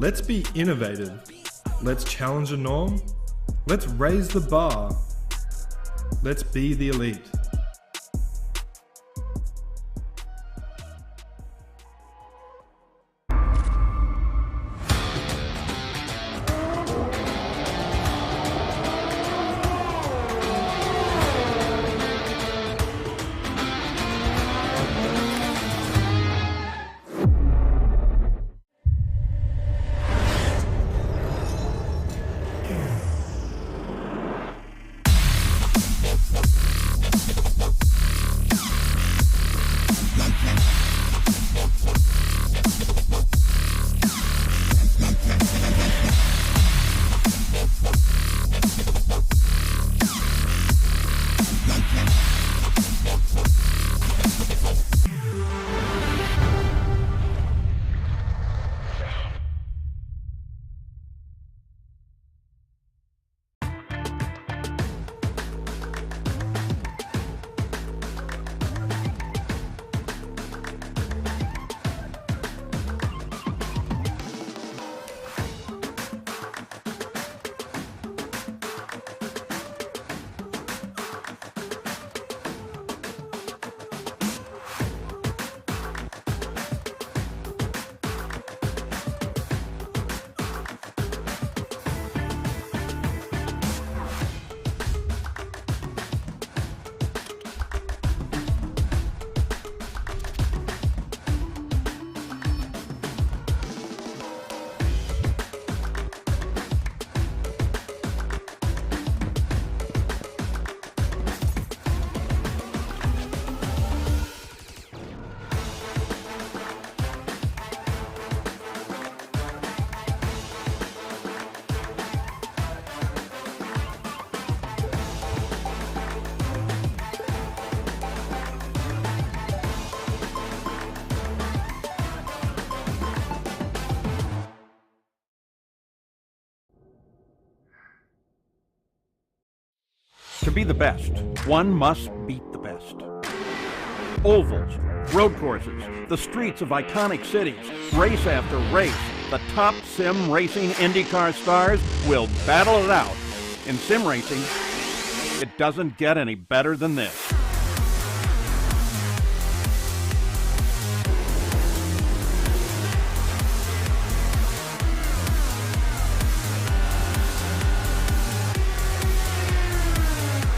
Let's be innovative. Let's challenge the norm. Let's raise the bar. Let's be the elite. To be the best, one must beat the best. Ovals, road courses, the streets of iconic cities, race after race, the top sim racing IndyCar stars will battle it out. In sim racing, it doesn't get any better than this.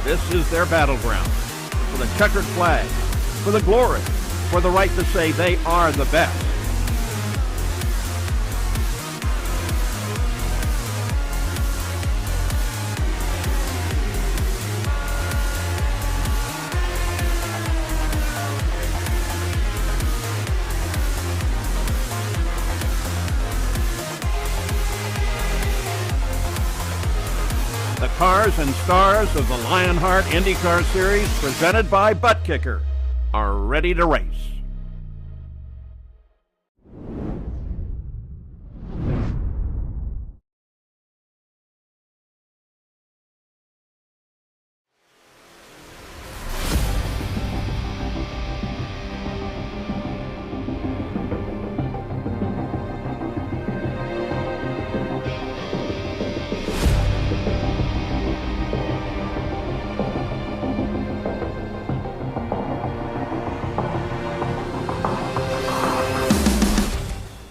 This is their battleground, for the checkered flag, for the glory, for the right to say they are the best. The cars and stars of the Lionheart IndyCar Series, presented by Butt Kicker, are ready to race.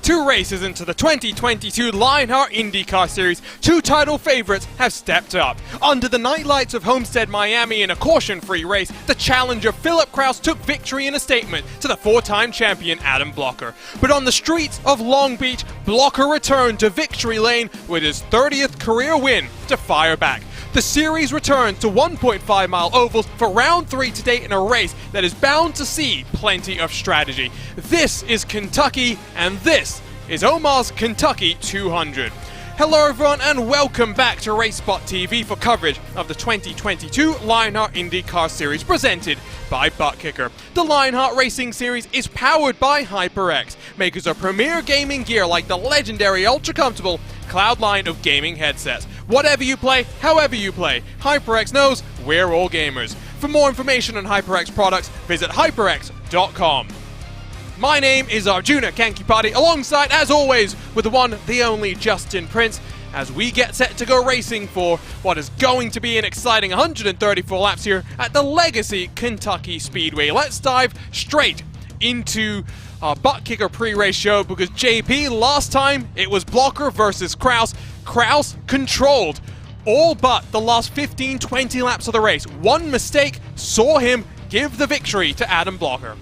Two races into the 2022 Lionheart IndyCar Series, two title favorites have stepped up. Under the night lights of Homestead, Miami in a caution-free race, the challenger Philip Kraus took victory in a statement to the four-time champion Adam Blocker. But on the streets of Long Beach, Blocker returned to victory lane with his 30th career win to fire back. The series returns to 1.5-mile ovals for round 3 to date in a race that is bound to see plenty of strategy. This is Kentucky, and this is Omar's Kentucky 200. Hello everyone and welcome back to RaceSpot TV for coverage of the 2022 Lionheart IndyCar Series presented by Butt Kicker. The Lionheart Racing Series is powered by HyperX, makers of premier gaming gear like the legendary ultra-comfortable Cloud line of gaming headsets. Whatever you play, however you play, HyperX knows we're all gamers. For more information on HyperX products, visit hyperx.com. My name is Arjuna Kankipati, alongside, as always, with the one, the only Justin Prince, as we get set to go racing for what is going to be an exciting 134 laps here at the Legacy Kentucky Speedway. Let's dive straight into our butt kicker pre-race show, because JP, last time it was Blocker versus Kraus. Kraus controlled all but the last 15-20 laps of the race. One mistake saw him give the victory to Adam Blocker.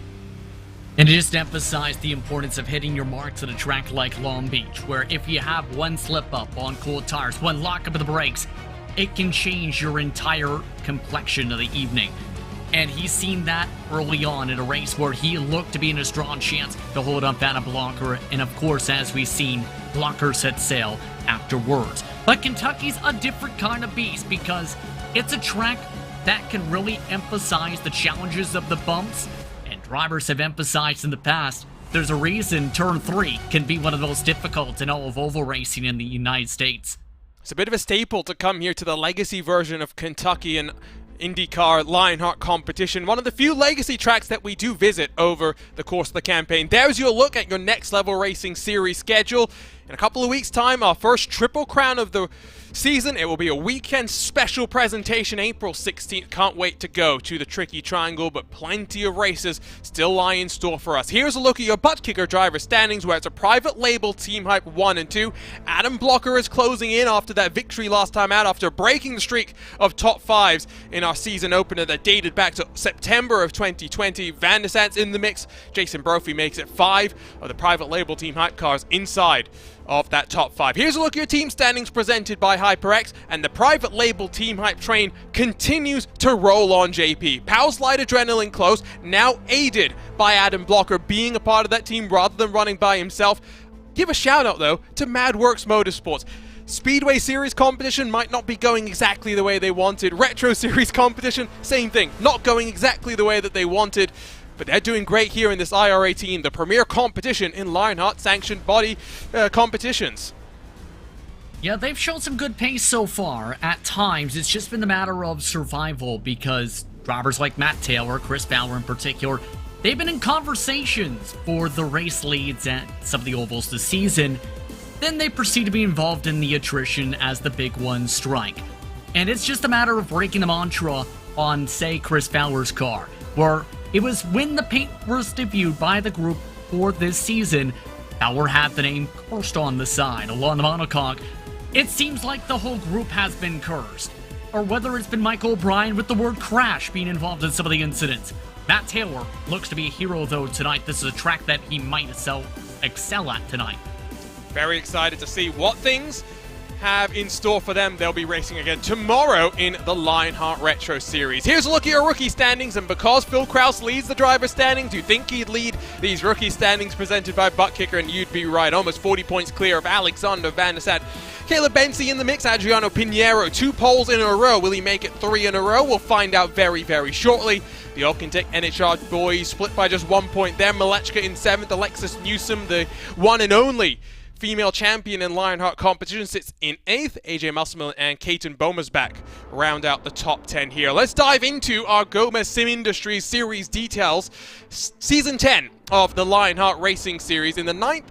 And it just emphasized the importance of hitting your marks at a track like Long Beach, where if you have one slip up on cold tires, one lock up of the brakes, it can change your entire complexion of the evening. And he's seen that early on in a race where he looked to be in a strong chance to hold up Adam Blocker. And of course, as we've seen, Blocker set sail afterwards. But Kentucky's a different kind of beast, because it's a track that can really emphasize the challenges of the bumps. And drivers have emphasized in the past, there's a reason Turn 3 can be one of the most difficult in all of oval racing in the United States. It's a bit of a staple to come here to the legacy version of Kentucky and IndyCar Lionheart competition, one of the few legacy tracks that we do visit over the course of the campaign. There's your look at your Next Level Racing Series schedule. In a couple of weeks' time, our first Triple Crown of the season. It will be a weekend special presentation, April 16th. Can't wait to go to the Tricky Triangle, but plenty of races still lie in store for us. Here's a look at your butt kicker driver standings, where it's a private label Team Hype 1 and 2. Adam Blocker is closing in after that victory last time out, after breaking the streak of top fives in our season opener that dated back to September of 2020. Van der Sant's in the mix. Jason Brophy makes it 5 of the private label Team Hype cars inside of that top 5. Here's a look at your team standings presented by HyperX, and the private label Team Hype train continues to roll on, JP. Powell's Light Adrenaline close, now aided by Adam Blocker being a part of that team rather than running by himself. Give a shout out though to MadWorks Motorsports. Speedway Series competition might not be going exactly the way they wanted. Retro Series competition, same thing, not going exactly the way that they wanted. But they're doing great here in this IRA team, the premier competition in Lionheart sanctioned body competitions. Yeah, they've shown some good pace so far. At times, it's just been a matter of survival, because drivers like Matt Taylor, Chris Fowler in particular, they've been in conversations for the race leads at some of the ovals this season. Then they proceed to be involved in the attrition as the big ones strike. And it's just a matter of breaking the mantra on, say, Chris Fowler's car, where it was when the paint was debuted by the group for this season, Fowler had the name cursed on the side along the monocoque. It seems like the whole group has been cursed. Or whether it's been Michael O'Brien with the word crash being involved in some of the incidents. Matt Taylor looks to be a hero though tonight. This is a track that he might excel at tonight. Very excited to see what things have in store for them. They'll be racing again tomorrow in the Lionheart Retro Series. Here's a look at your rookie standings, and because Phil Kraus leads the driver standings, you'd think he'd lead these rookie standings presented by Butt Kicker, and you'd be right. Almost 40 points clear of Alexander Van der Sant. Caleb Bensi in the mix, Adriano Pinheiro, 2 poles in a row. Will he make it 3 in a row? We'll find out very, very shortly. The Alcantech NHR boys split by just 1 point there. Malechka in 7th, Alexis Newsom, the one and only female champion in Lionheart competition, sits in 8th. AJ Musselman and Kaiten Bomersbach round out the top 10 here. Let's dive into our Gomez Sim Industries series details. Season 10 of the Lionheart Racing Series, in the 9th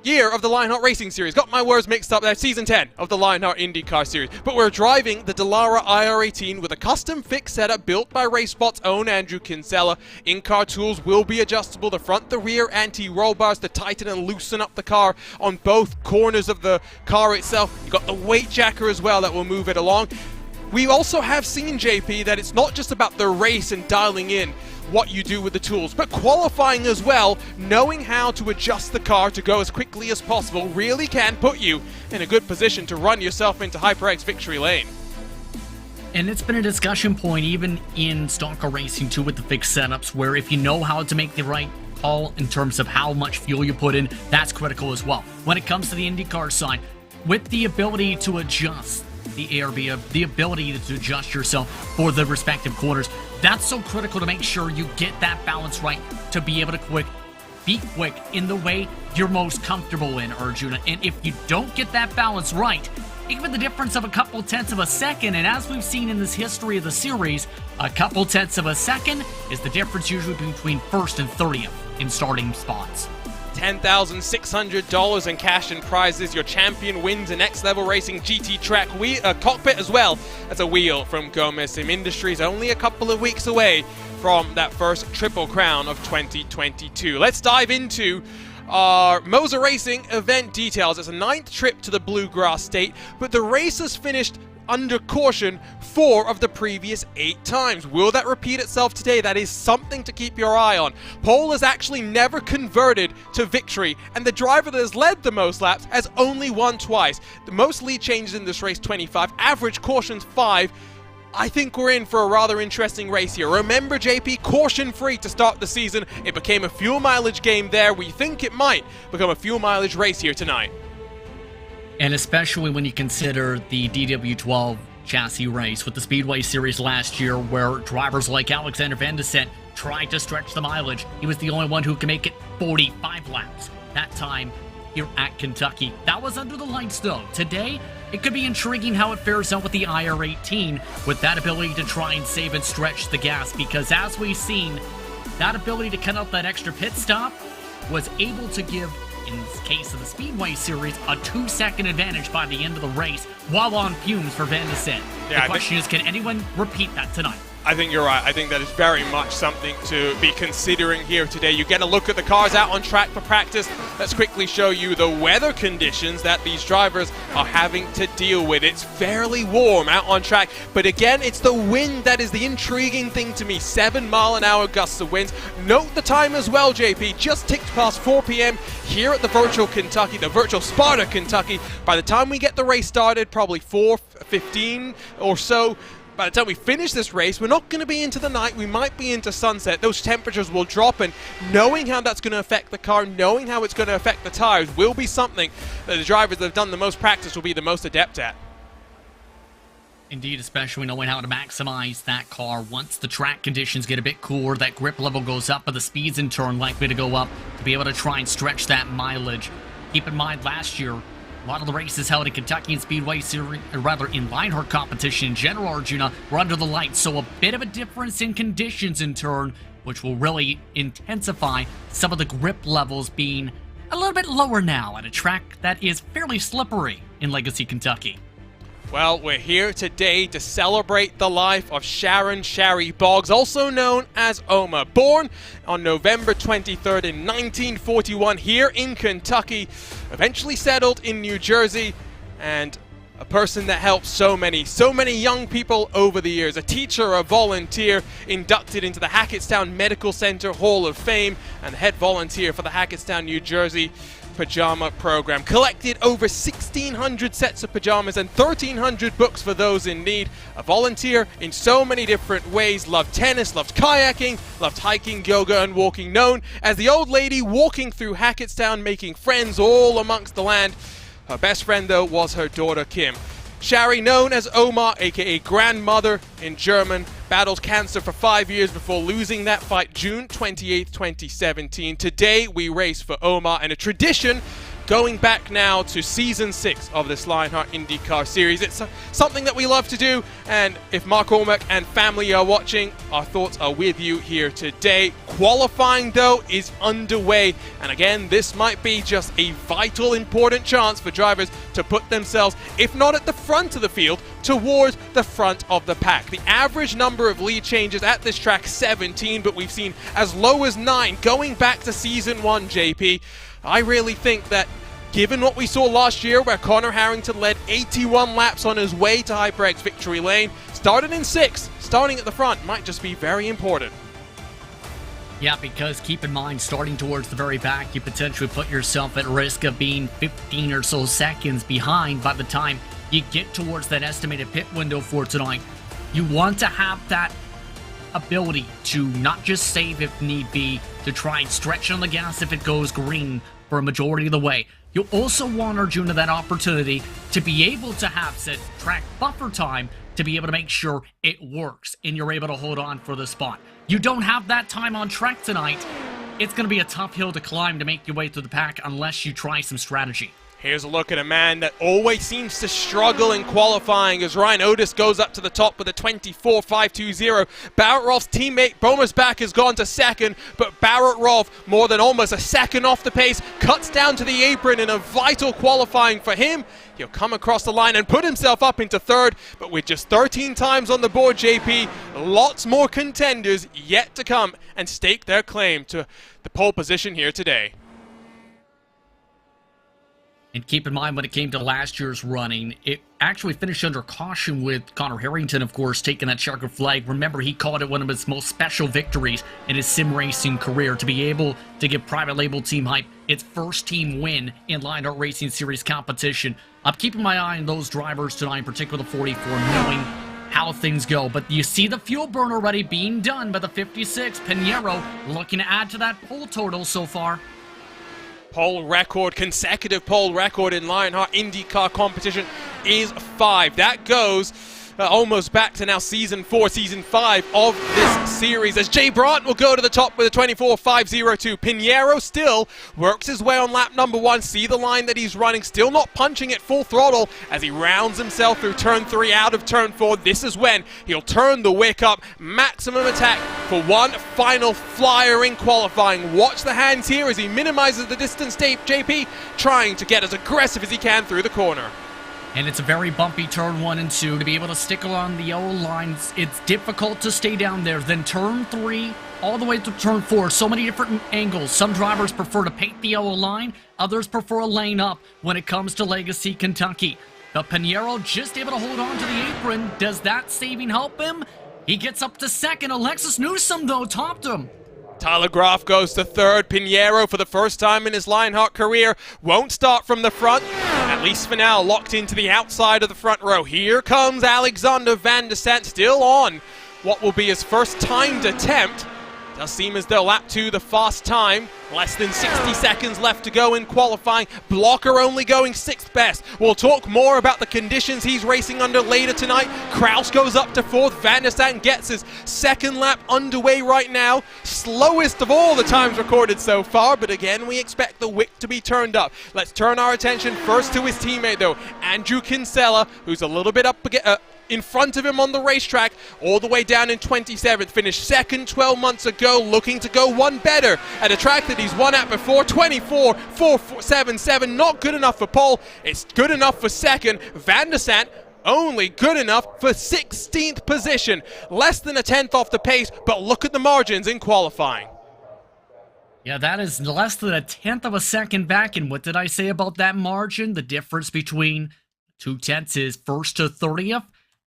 year of the Lionheart Racing Series. Got my words mixed up there. Season 10 of the Lionheart IndyCar Series. But we're driving the Dallara IR18 with a custom fix setup built by RaceSpot's own Andrew Kinsella. In-car tools will be adjustable. The front, the rear anti-roll bars to tighten and loosen up the car on both corners of the car itself. You've got the weight jacker as well that will move it along. We also have seen, JP, that it's not just about the race and dialing in what you do with the tools, but qualifying as well. Knowing how to adjust the car to go as quickly as possible really can put you in a good position to run yourself into HyperX victory lane. And it's been a discussion point even in stock car racing too, with the fixed setups, where if you know how to make the right call in terms of how much fuel you put in, that's critical as well. When it comes to the IndyCar side, with the ability to adjust the ARB, the ability to adjust yourself for the respective corners, that's so critical to make sure you get that balance right to be able to be quick in the way you're most comfortable in, Arjuna. And if you don't get that balance right, it can be the difference of a couple tenths of a second. And as we've seen in this history of the series, a couple tenths of a second is the difference usually between first and 30th. in starting spots. $10,600 in cash and prizes. Your champion wins a Next Level Racing GT Track cockpit as well as a wheel from Gomez Sim Industries, only a couple of weeks away from that first Triple Crown of 2022. Let's dive into our Moser Racing event details. It's a 9th trip to the Bluegrass State, but the race has finished under caution 4 of the previous 8 times. Will that repeat itself today? That is something to keep your eye on. Pole has actually never converted to victory, and the driver that has led the most laps has only won twice. The most lead changes in this race, 25. Average cautions, 5. I think we're in for a rather interesting race here. Remember, JP, caution-free to start the season. It became a fuel mileage game there. We think it might become a fuel mileage race here tonight. And especially when you consider the DW12 chassis race with the Speedway Series last year, where drivers like Alexander Van de Sent tried to stretch the mileage. He was the only one who could make it 45 laps that time here at Kentucky. That was under the lights, though. Today, it could be intriguing how it fares out with the IR-18, with that ability to try and save and stretch the gas, because as we've seen, that ability to cut out that extra pit stop was able to give, in the case of the Speedway Series, a 2-second advantage by the end of the race while on fumes for Van de Sent. The question is, can anyone repeat that tonight? I think you're right. I think that is very much something to be considering here today. You get a look at the cars out on track for practice. Let's quickly show you the weather conditions that these drivers are having to deal with. It's fairly warm out on track, but again, it's the wind that is the intriguing thing to me. 7-mile-an-hour gusts of winds. Note the time as well, JP. Just ticked past 4 p.m. here at the virtual Sparta, Kentucky. By the time we get the race started, probably 4:15 or so. By the time we finish this race, we're not going to be into the night. We might be into sunset. Those temperatures will drop, and knowing how that's going to affect the car, knowing how it's going to affect the tires, will be something that the drivers that have done the most practice will be the most adept at. Indeed, especially knowing how to maximize that car once the track conditions get a bit cooler, that grip level goes up, but the speeds in turn likely to go up to be able to try and stretch that mileage. Keep in mind, last year, a lot of the races held in Kentucky and Speedway Series, or rather in Lionheart competition in general, Arjuna, were under the lights, so a bit of a difference in conditions in turn, which will really intensify some of the grip levels being a little bit lower now at a track that is fairly slippery in Legacy, Kentucky. Well, we're here today to celebrate the life of Sharon Shari Boggs, also known as Oma. Born on November 23rd in 1941 here in Kentucky, eventually settled in New Jersey, and a person that helped so many young people over the years. A teacher, a volunteer, inducted into the Hackettstown Medical Center Hall of Fame, and the head volunteer for the Hackettstown, New Jersey pajama program. Collected over 1,600 sets of pajamas and 1,300 books for those in need. A volunteer in so many different ways. Loved tennis, loved kayaking, loved hiking, yoga, and walking. Known as the old lady walking through Hackettstown, making friends all amongst the land. Her best friend, though, was her daughter, Kim. Shari, known as Oma, aka grandmother in German, battled cancer for 5 years before losing that fight June 28, 2017. Today, we race for Oma, and a tradition going back now to Season 6 of this Lionheart IndyCar Series. It's something that we love to do, and if Mark Ormack and family are watching, our thoughts are with you here today. Qualifying, though, is underway, and again, this might be just a vital, important chance for drivers to put themselves, if not at the front of the field, towards the front of the pack. The average number of lead changes at this track, 17, but we've seen as low as 9 going back to Season 1, JP. I really think that given what we saw last year, where Connor Harrington led 81 laps on his way to HyperX victory lane, started in 6th, starting at the front might just be very important. Yeah, because keep in mind, starting towards the very back, you potentially put yourself at risk of being 15 or so seconds behind by the time you get towards that estimated pit window for tonight. You want to have that ability to not just save if need be, to try and stretch on the gas if it goes green for a majority of the way. You also want, Arjuna, that opportunity to be able to have said track buffer time to be able to make sure it works and you're able to hold on for the spot. You don't have that time on track tonight. It's going to be a tough hill to climb to make your way through the pack unless you try some strategy. Here's a look at a man that always seems to struggle in qualifying as Ryan Otis goes up to the top with a 24.520. Barrett Rolf's teammate Bomersbach has gone to second, but Barrett Rolf, more than almost a second off the pace, cuts down to the apron in a vital qualifying for him. He'll come across the line and put himself up into third, but with just 13 times on the board, JP, lots more contenders yet to come and stake their claim to the pole position here today. And keep in mind, when it came to last year's running, it actually finished under caution with Connor Harrington, of course, taking that checkered flag. Remember, he called it one of his most special victories in his sim racing career to be able to give Private Label Team Hype its first team win in Lionheart Racing Series competition. I'm keeping my eye on those drivers tonight, in particular the 44, knowing how things go. But you see the fuel burn already being done by the 56. Pinheiro looking to add to that pole total so far. Pole record, consecutive pole record in Lionheart IndyCar competition is 5. That goes almost back to now season 4, season 5 of this series, as Jay Brandt will go to the top with a 24.502. Pinheiro still works his way on lap number 1. See the line that he's running, still not punching at full throttle as he rounds himself through turn 3 out of turn 4. This is when he'll turn the wick up, maximum attack for one final flyer in qualifying. Watch the hands here as he minimizes the distance. JP trying to get as aggressive as he can through the corner. And it's a very bumpy turn 1 and 2. To be able to stick along the yellow lines, it's difficult to stay down there. Then turn 3 all the way to turn 4. So many different angles. Some drivers prefer to paint the yellow line. Others prefer a lane up when it comes to Legacy, Kentucky. But Pinheiro just able to hold on to the apron. Does that saving help him? He gets up to second. Alexis Newsom, though, topped him. Tyler Graf goes to third. Pinheiro, for the first time in his Lionheart career, won't start from the front, at least for now, locked into the outside of the front row. Here comes Alexander Van der Sant, still on what will be his first timed attempt. Does seem as though lap 2, the fast time, less than 60 seconds left to go in qualifying. Blocker only going 6th best. We'll talk more about the conditions he's racing under later tonight. Kraus goes up to 4th. Van der Sant gets his second lap underway right now. Slowest of all the times recorded so far, but again, we expect the wick to be turned up. Let's turn our attention first to his teammate, though, Andrew Kinsella, who's a little bit up in front of him on the racetrack, all the way down in 27th. Finished second 12 months ago, looking to go one better at a track that he's won at before. 24.477, not good enough for pole. It's good enough for second. Van der Sant only good enough for 16th position. Less than a 10th off the pace, but look at the margins in qualifying. Yeah, that is less than a 10th of a second back. And what did I say about that margin? The difference between 2/10 is first to 30th.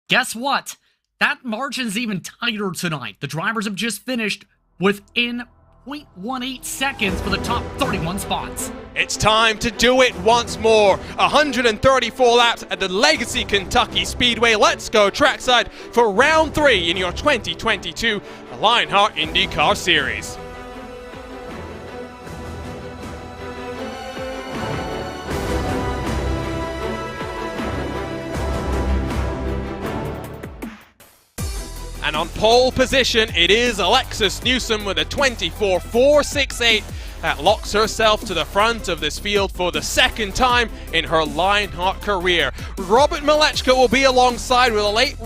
Guess what? That margin's even tighter tonight. The drivers have just finished within 0.18 seconds for the top 31 spots. It's time to do it once more. 134 laps at the Legacy Kentucky Speedway. Let's go trackside for round 3 in your 2022 Lionheart IndyCar Series. And on pole position, it is Alexis Newsom with a 24.468 that locks herself to the front of this field for the second time in her Lionheart career. Robert Malechka will be alongside with a late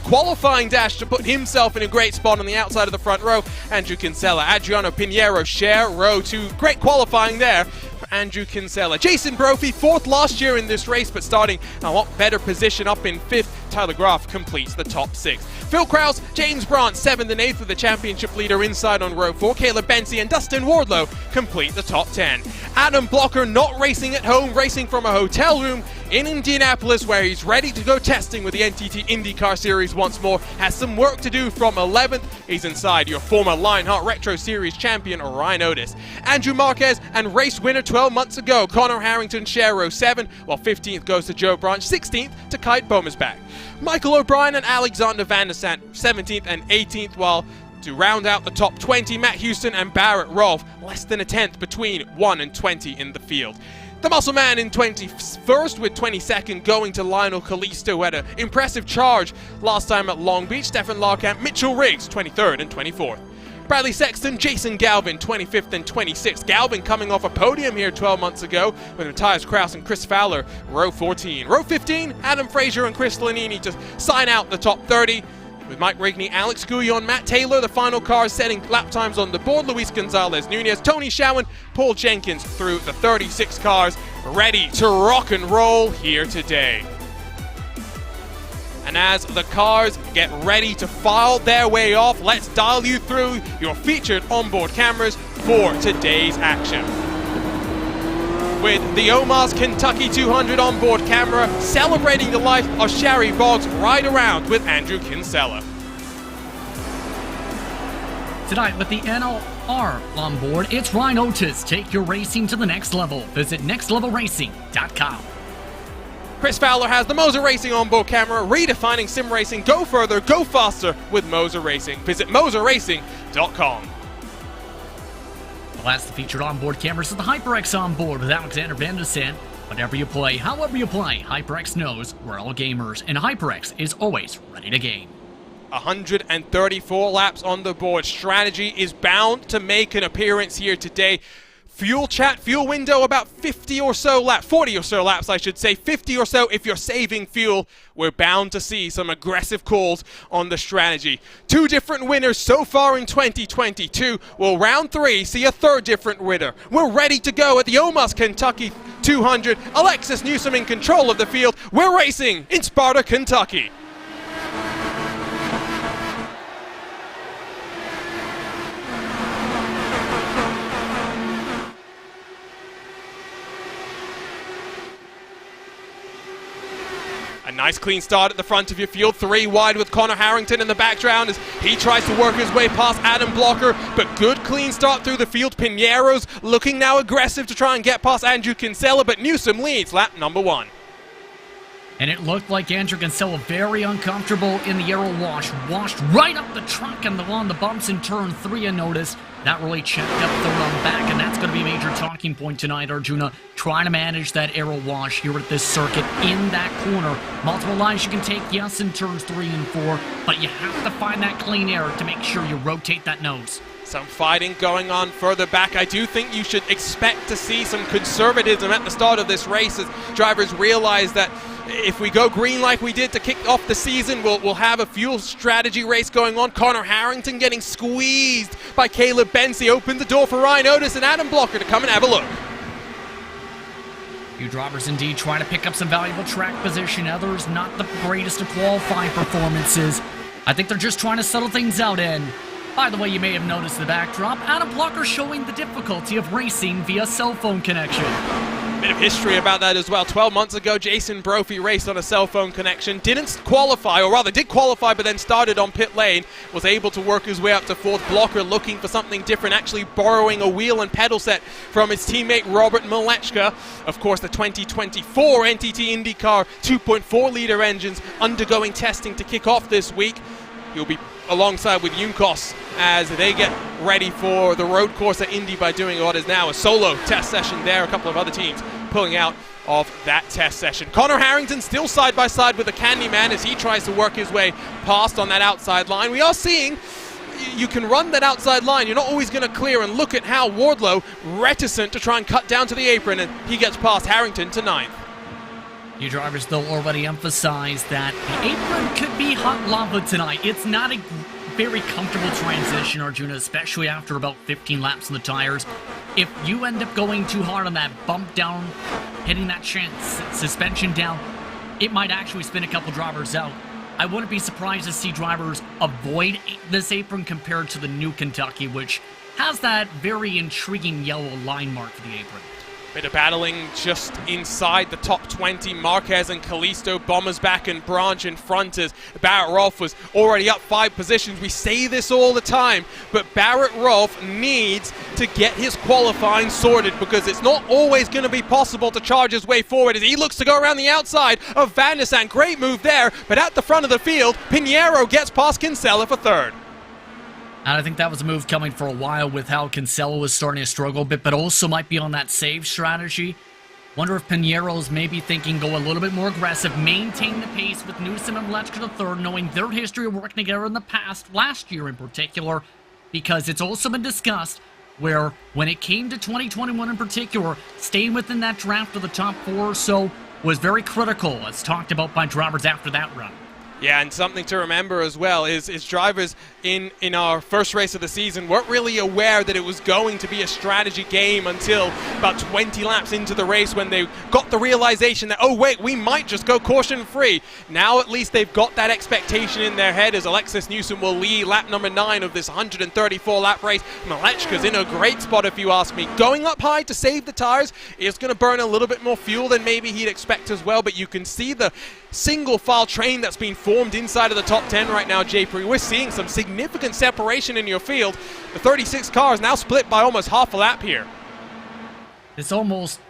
qualifying dash to put himself in a great spot on the outside of the front row. Andrew Kinsella, Adriano Pinheiro share row 2. Great qualifying there for Andrew Kinsella. Jason Brophy, 4th last year in this race, but starting a lot better position up in 5th. Tyler Graf completes the top 6. Phil Krause, James Brandt, 7th and 8th with the championship leader inside on row 4. Caleb Benzie and Dustin Wardlow complete the top 10. Adam Blocker not racing at home, racing from a hotel room in Indianapolis where he's ready to go testing with the NTT IndyCar Series once more. Has some work to do from 11th. He's inside your former Lionheart Retro Series champion, Ryan Otis. Andrew Marquez and race winner 12 months ago, Connor Harrington share row 7, while 15th goes to Joe Branch, 16th to Kite Bomersbach. Michael O'Brien and Alexander Van der Sant, 17th and 18th, while to round out the top 20, Matt Houston and Barrett Rolf, less than a 10th between 1 and 20 in the field. The Muscle Man in 21st with 22nd going to Lionel Kalisto, who had an impressive charge last time at Long Beach. Stefan Larkamp, Mitchell Riggs, 23rd and 24th. Bradley Sexton, Jason Galvin, 25th and 26th. Galvin coming off a podium here 12 months ago with Matthias Kraus and Chris Fowler, row 14. Row 15, Adam Frazier and Chris Lanini to sign out the top 30. With Mike Rigney, Alex Gouillon, Matt Taylor, the final cars setting lap times on the board. Luis Gonzalez, Nunez, Tony Schowen, Paul Jenkins through the 36 cars, ready to rock and roll here today. And as the cars get ready to file their way off, let's dial you through your featured onboard cameras for today's action. With the Omar's Kentucky 200 onboard camera celebrating the life of Sherry Boggs Ride Around with Andrew Kinsella. Tonight with the NLR on board, it's Ryan Otis. Take your racing to the next level. Visit nextlevelracing.com. Chris Fowler has the Moser Racing onboard camera, redefining sim racing. Go further, go faster with Moser Racing. Visit moserracing.com. The last featured onboard cameras is the HyperX onboard with Alexander Van der Sand. Whatever you play, however you play, HyperX knows we're all gamers, and HyperX is always ready to game. 134 laps on the board. Strategy is bound to make an appearance here today. Fuel chat, fuel window, about 40 or so laps, I should say. 50 or so if you're saving fuel. We're bound to see some aggressive calls on the strategy. 2 different winners so far in 2022. Will round 3 see a 3rd different winner? We're ready to go at the Omar's Kentucky 200. Alexis Newsom in control of the field. We're racing in Sparta, Kentucky. A nice clean start at the front of your field, 3 wide with Connor Harrington in the background as he tries to work his way past Adam Blocker, but good clean start through the field. Pinero's looking now aggressive to try and get past Andrew Kinsella, but Newsom leads lap number 1. And it looked like Andrew Kinsella very uncomfortable in the aero wash. Washed right up the truck and on the bumps in turn 3, and notice that really checked up the run back, and that's going to be a major talking point tonight, Arjuna. Trying to manage that aero wash here at this circuit in that corner. Multiple lines you can take, yes, in turns 3 and 4, but you have to find that clean air to make sure you rotate that nose. Some fighting going on further back. I do think you should expect to see some conservatism at the start of this race as drivers realize that if we go green like we did to kick off the season, we'll have a fuel strategy race going on. Connor Harrington getting squeezed by Caleb Benzie. Opened the door for Ryan Otis and Adam Blocker to come and have a look. Few drivers indeed trying to pick up some valuable track position. Others not the greatest of qualifying performances. I think they're just trying to settle things out in. By the way, you may have noticed the backdrop. Adam Blocker showing the difficulty of racing via cell phone connection. Bit of history about that as well. 12 months ago, Jason Brophy raced on a cell phone connection. Didn't qualify, or rather did qualify, but then started on pit lane. Was able to work his way up to 4th. Blocker looking for something different, actually borrowing a wheel and pedal set from his teammate Robert Malechka. Of course, the 2024 NTT IndyCar 2.4-liter engines undergoing testing to kick off this week. He'll be alongside with Junkos as they get ready for the road course at Indy by doing what is now a solo test session there. A couple of other teams pulling out of that test session. Connor Harrington still side by side with the Candyman as he tries to work his way past on that outside line. We are seeing you can run that outside line. You're not always going to clear, and look at how Wardlow reticent to try and cut down to the apron, and he gets past Harrington to 9th. You drivers, though, already emphasized that the apron could be hot lava tonight. It's not a very comfortable transition, Arjuna, especially after about 15 laps on the tires. If you end up going too hard on that bump down, hitting that suspension down, it might actually spin a couple drivers out. I wouldn't be surprised to see drivers avoid this apron compared to the new Kentucky, which has that very intriguing yellow line mark for the apron. Bit of battling just inside the top 20. Marquez and Kalisto, Bombers back and Branch in front as Barrett Rolfe was already up 5 positions. We say this all the time, but Barrett Rolfe needs to get his qualifying sorted because it's not always going to be possible to charge his way forward as he looks to go around the outside of Van der Sand. Great move there, but at the front of the field, Pinheiro gets past Kinsella for 3rd. And I think that was a move coming for a while with how Kinsella was starting to struggle a bit, but also might be on that save strategy. Wonder if Pinheiro's maybe thinking go a little bit more aggressive, maintain the pace with Newsom and Malechka the 3rd, knowing their history of working together in the past, last year in particular. because it's also been discussed where when it came to 2021 in particular, staying within that draft of the top 4 or so was very critical, as talked about by drivers after that run. Yeah, and something to remember as well is drivers in our first race of the season weren't really aware that it was going to be a strategy game until about 20 laps into the race, when they got the realization that, oh wait, we might just go caution free. Now at least they've got that expectation in their head, as Alexis Newsom will lead lap number 9 of this 134 lap race. Malechka's in a great spot, if you ask me. Going up high to save the tires is going to burn a little bit more fuel than maybe he'd expect as well, but you can see the single file train that's been formed inside of the top 10 right now, JP. We're seeing some significant separation in your field. The 36 cars now split by almost half a lap here. It's almost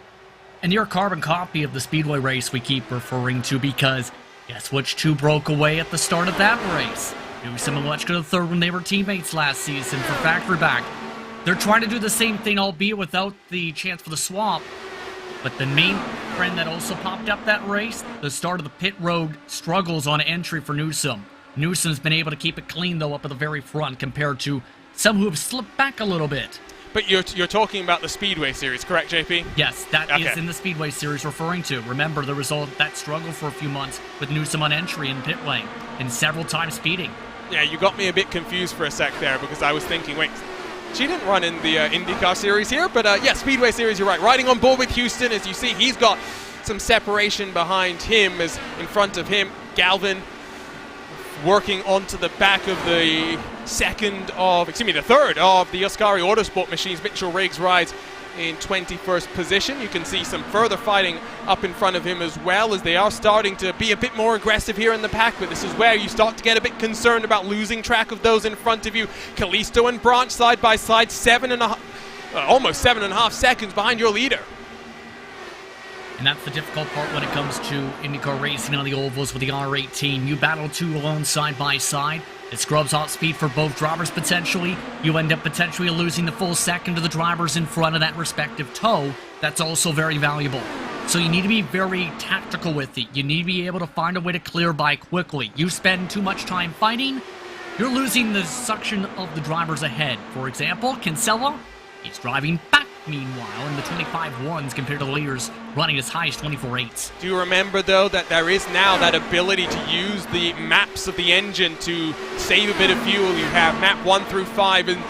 a near carbon copy of the Speedway race we keep referring to, because guess which 2 broke away at the start of that race? Newsom and Malechka the third when they were teammates last season for factory back. They're trying to do the same thing, albeit without the chance for the swap. But the main trend that also popped up that race, the start of the pit road struggles on entry for Newsom. Newsom's been able to keep it clean, though, up at the very front compared to some who have slipped back a little bit. But you're talking about the Speedway Series, correct, JP? Yes, that is in the Speedway Series referring to. Remember, there was all that struggle for a few months with Newsom on entry and pit lane, and several times speeding. Yeah, you got me a bit confused for a sec there, because I was thinking, wait, she didn't run in the IndyCar Series here, but yeah, Speedway Series, you're right. Riding on board with Houston, as you see, he's got some separation behind him, as in front of him, Galvin working onto the back of the third of the Ascari Autosport machines. Mitchell Riggs rides in 21st position. You can see some further fighting up in front of him as well, as they are starting to be a bit more aggressive here in the pack, but this is where you start to get a bit concerned about losing track of those in front of you. Callisto and Branch side by side, almost 7.5 seconds behind your leader. And that's the difficult part when it comes to IndyCar racing on the ovals with the R18. You battle 2 alone side by side. It scrubs off speed for both drivers potentially. You end up potentially losing the full second to the drivers in front of that respective tow. That's also very valuable. So you need to be very tactical with it. You need to be able to find a way to clear by quickly. You spend too much time fighting, you're losing the suction of the drivers ahead. For example, Kinsella, he's driving back meanwhile in the 25.1s compared to the leaders running as high as 24.8s. Do you remember, though, that there is now that ability to use the maps of the engine to save a bit of fuel? You have map 1 through 5, and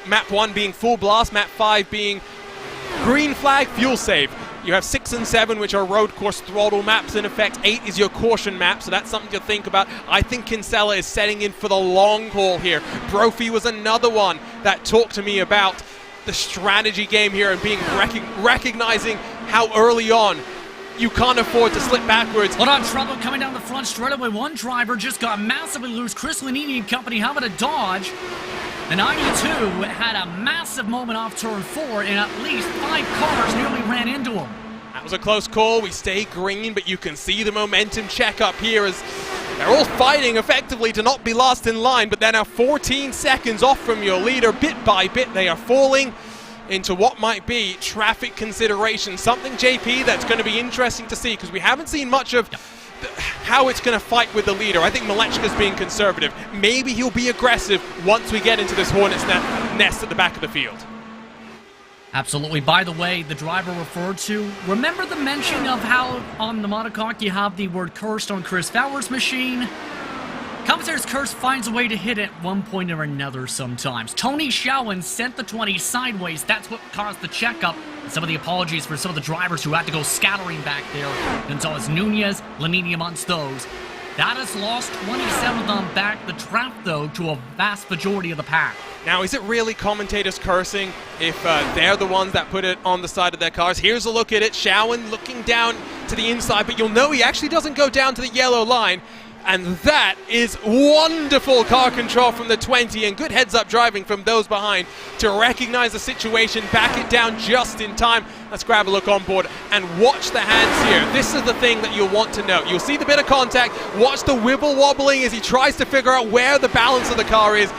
map 1 being full blast, map 5 being green flag, fuel save. You have 6 and 7, which are road course throttle maps in effect. 8 is your caution map, so that's something to think about. I think Kinsella is setting in for the long haul here. Brophy was another one that talked to me about the strategy game here and being recognizing how early on you can't afford to slip backwards. Hold on, trouble coming down the front straight away. One driver just got massively loose. Chris Lanini and company having a dodge. The 92 had a massive moment off turn 4, and at least 5 cars nearly ran into him. That was a close call. We stay green, but you can see the momentum check up here as they're all fighting effectively to not be last in line, but they're now 14 seconds off from your leader. Bit by bit, they are falling into what might be traffic consideration. Something, JP, that's going to be interesting to see, because we haven't seen much of how it's going to fight with the leader. I think Malechka's being conservative. Maybe he'll be aggressive once we get into this hornet's nest at the back of the field. Absolutely. By the way, the driver referred to, remember the mention of how on the monocoque you have the word cursed on Chris Fowler's machine? Commentator's curse finds a way to hit at one point or another sometimes. Tony Schowen sent the 20 sideways. That's what caused the checkup. And some of the apologies for some of the drivers who had to go scattering back there. Gonzalez Nunez, Lanini amongst those. That has lost 27th on back the trap, though, to a vast majority of the pack. Now, is it really commentators cursing if they're the ones that put it on the side of their cars? Here's a look at it. Schowen looking down to the inside, but you'll know he actually doesn't go down to the yellow line. And that is wonderful car control from the 20 and good heads-up driving from those behind to recognize the situation, back it down just in time. Let's grab a look on board and watch the hands here. This is the thing that you'll want to note. You'll see the bit of contact. Watch the wibble wobbling as he tries to figure out where the balance of the car is.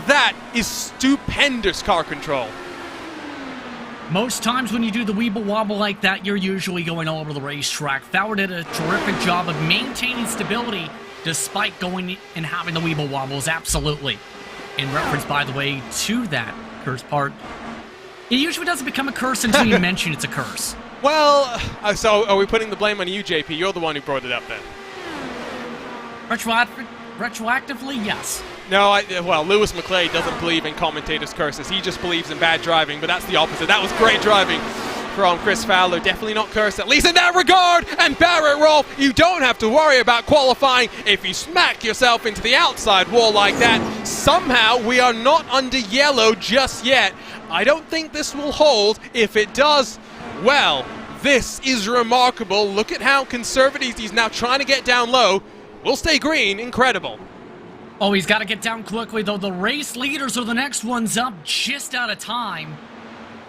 That is stupendous car control. Most times when you do the weeble wobble like that, you're usually going all over the racetrack. Fowler did a terrific job of maintaining stability despite going and having the weeble wobbles, absolutely. in reference, by the way, to that curse part. It usually doesn't become a curse until you mention it's a curse. Well, so are we putting the blame on you, JP? You're the one who brought it up then. Retroactively, yes. No, well, Lewis McClay doesn't believe in commentators' curses. He just believes in bad driving, but that's the opposite. That was great driving from Chris Fowler. Definitely not cursed, at least in that regard. And Barrett Rolfe, you don't have to worry about qualifying if you smack yourself into the outside wall like that. Somehow, we are not under yellow just yet. I don't think this will hold. If it does, well, this is remarkable. Look at how conservative he's now trying to get down low. We'll stay green. Incredible. Oh, he's got to get down quickly, though. The race leaders are the next ones up, just out of time.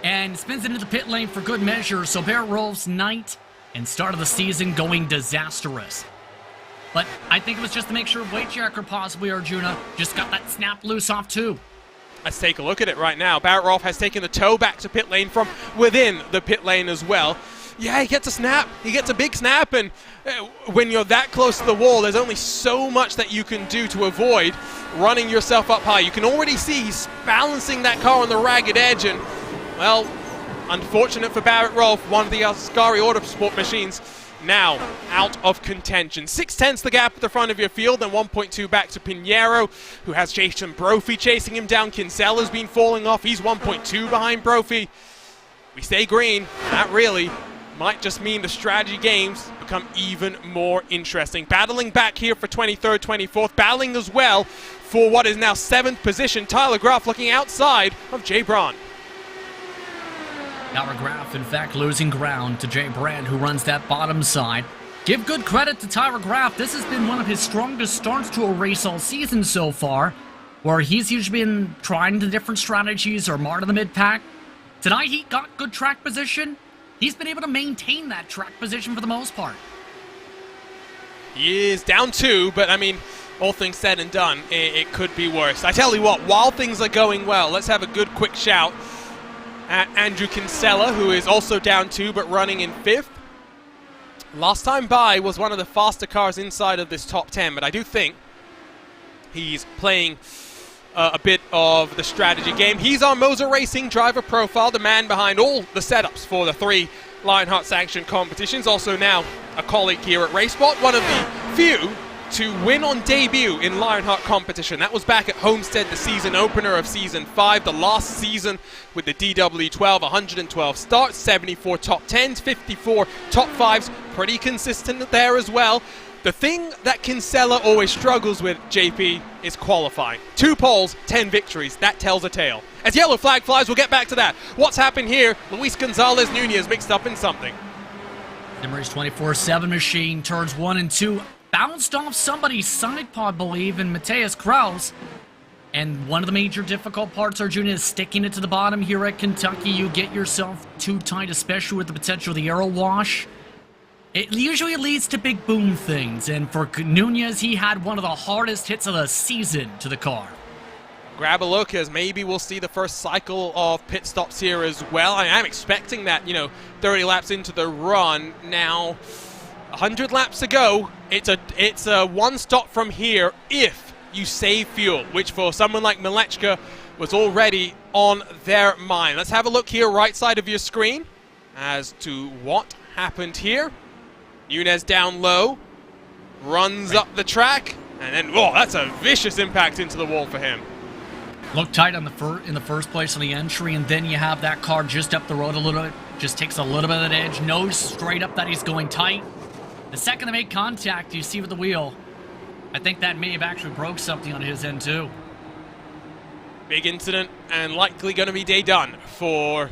And spins it into the pit lane for good measure. So Barrett Rolfe's night and start of the season going disastrous. But I think it was just to make sure Waychecker, possibly Arjuna, just got that snap loose off too. Let's take a look at it right now. Barrett Rolfe has taken the toe back to pit lane from within the pit lane as well. Yeah, he gets a snap. He gets a big snap, and when you're that close to the wall, there's only so much that you can do to avoid running yourself up high. You can already see he's balancing that car on the ragged edge, and, well, unfortunate for Barrett Rolfe, one of the Ascari Autosport machines now out of contention. 6/10 the gap at the front of your field, and 1.2 back to Pinheiro, who has Jason Brophy chasing him down. Kinsella's been falling off. He's 1.2 behind Brophy. We stay green. That really might just mean the strategy games become even more interesting. Battling back here for 23rd, 24th. Battling as well for what is now 7th position. Tyler Graff looking outside of Jay Braun. Tyler Graff, in fact, losing ground to Jay Brand, who runs that bottom side. Give good credit to Tyler Graff. This has been one of his strongest starts to a race all season so far, where he's usually been trying the different strategies or more to the mid-pack. Tonight, he got good track position. He's been able to maintain that track position for the most part. He is down 2, but I mean, all things said and done, it could be worse. I tell you what, while things are going well, let's have a good quick shout at Andrew Kinsella, who is also down 2, but running in 5th. Last time by was one of the faster cars inside of this top 10, but I do think he's playing a bit of the strategy game. He's our Moser Racing driver profile, the man behind all the setups for the 3 Lionheart sanctioned competitions. Also now a colleague here at RaceSpot, one of the few to win on debut in Lionheart competition. That was back at Homestead, the season opener of Season 5, the last season with the DW12, 112 starts, 74 top 10s, 54 top 5s, pretty consistent there as well. The thing that Kinsella always struggles with, JP, is qualifying. 2 poles, 10 victories. That tells a tale. As yellow flag flies, we'll get back to that. What's happened here? Luis Gonzalez Nunez mixed up in something. Simmer's 24/7 machine, turns 1 and 2, bounced off somebody's side pod, I believe, in Mateus Kraus. And one of the major difficult parts, Arjuna, is sticking it to the bottom here at Kentucky. You get yourself too tight, especially with the potential of the aero wash. It usually leads to big boom things, and for Nunez, he had one of the hardest hits of the season to the car. Grab a look, as maybe we'll see the first cycle of pit stops here as well. I am expecting that, 30 laps into the run. Now, 100 laps to go. It's a one stop from here if you save fuel, which for someone like Milechka was already on their mind. Let's have a look here, right side of your screen, as to what happened here. Nunez down low, runs up the track, and then, whoa, that's a vicious impact into the wall for him. Looked tight on in the first place on the entry, and then you have that car just up the road a little bit, just takes a little bit of that edge, knows straight up that he's going tight. The second they make contact, you see with the wheel, I think that may have actually broke something on his end too. Big incident, and likely going to be day done for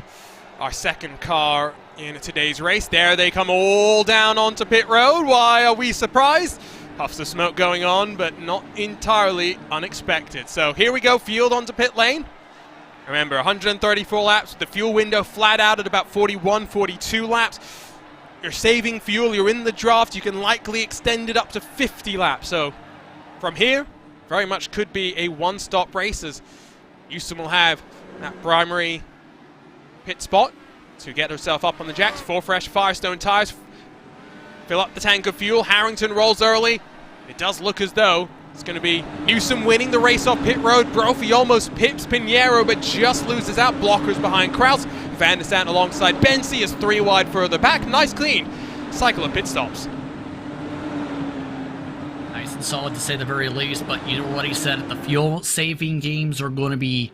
our second car in today's race. There they come all down onto pit road. Why are we surprised? Puffs of smoke going on, but not entirely unexpected. So here we go, field onto pit lane. Remember, 134 laps with the fuel window flat out at about 41, 42 laps. You're saving fuel, you're in the draft, you can likely extend it up to 50 laps. So from here, very much could be a one-stop race, as Houston will have that primary pit spot to get herself up on the jacks. 4 fresh Firestone tires. Fill up the tank of fuel. Harrington rolls early. It does look as though It's going to be Newsom winning the race off pit road. Brophy almost pips Pinheiro, but just loses out. Blockers behind Kraus. Van der Sant alongside Bensi is 3 wide further back. Nice clean cycle of pit stops. Nice and solid to say the very least, but you know what he said, the fuel saving games are going to be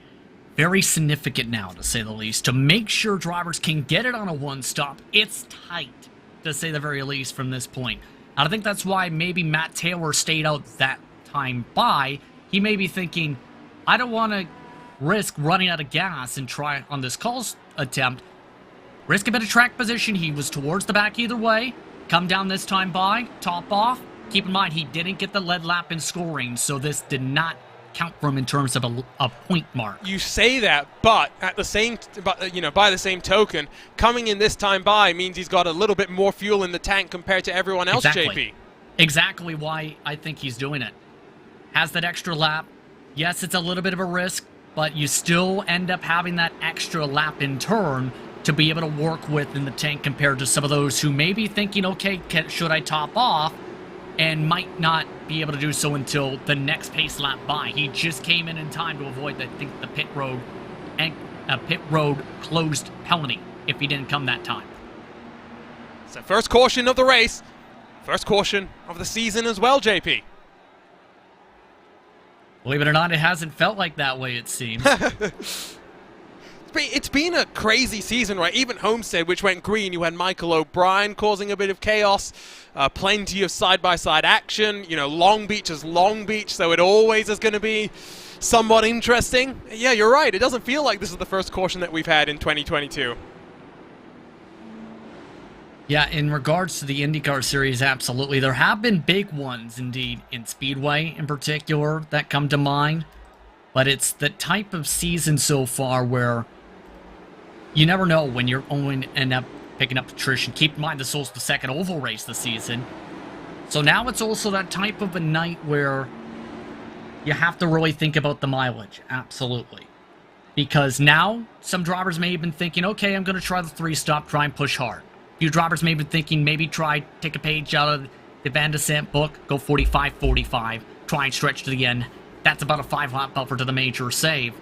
very significant now, to say the least, to make sure drivers can get it on a one-stop. It's tight, to say the very least, from this point. And I think that's why maybe Matt Taylor stayed out that time by. He may be thinking, I don't want to risk running out of gas and try on this call attempt. Risk a bit of track position. He was towards the back either way. Come down this time by, top off. Keep in mind, he didn't get the lead lap in scoring, so this did not count for him in terms of a point mark. You say that, but at the same, by the same token, coming in this time by means he's got a little bit more fuel in the tank compared to everyone else. Exactly. JP. Exactly why I think he's doing it. Has that extra lap. Yes, it's a little bit of a risk, but you still end up having that extra lap in turn to be able to work with in the tank compared to some of those who may be thinking, okay, should I top off? And might not be able to do so until the next pace lap by. He just came in time to avoid, the pit road closed penalty if he didn't come that time. It's the first caution of the race. First caution of the season as well, JP. Believe it or not, it hasn't felt like that way, it seems. It's been a crazy season, right? Even Homestead, which went green, you had Michael O'Brien causing a bit of chaos. Plenty of side-by-side action. You know, Long Beach is Long Beach, so it always is going to be somewhat interesting. Yeah, you're right. It doesn't feel like this is the first caution that we've had in 2022. Yeah, in regards to the IndyCar series, absolutely. There have been big ones, indeed, in Speedway in particular, that come to mind. But it's the type of season so far where you never know when you're going to end up picking up attrition. Keep in mind, this is the second oval race this season. So now it's also that type of a night where you have to really think about the mileage. Absolutely. Because now, some drivers may have been thinking, okay, I'm going to try the 3-stop, try and push hard. A few drivers may have been thinking, maybe take a page out of the Van der Sant book, go 45-45, try and stretch to the end. That's about a 5-lap buffer to the major save.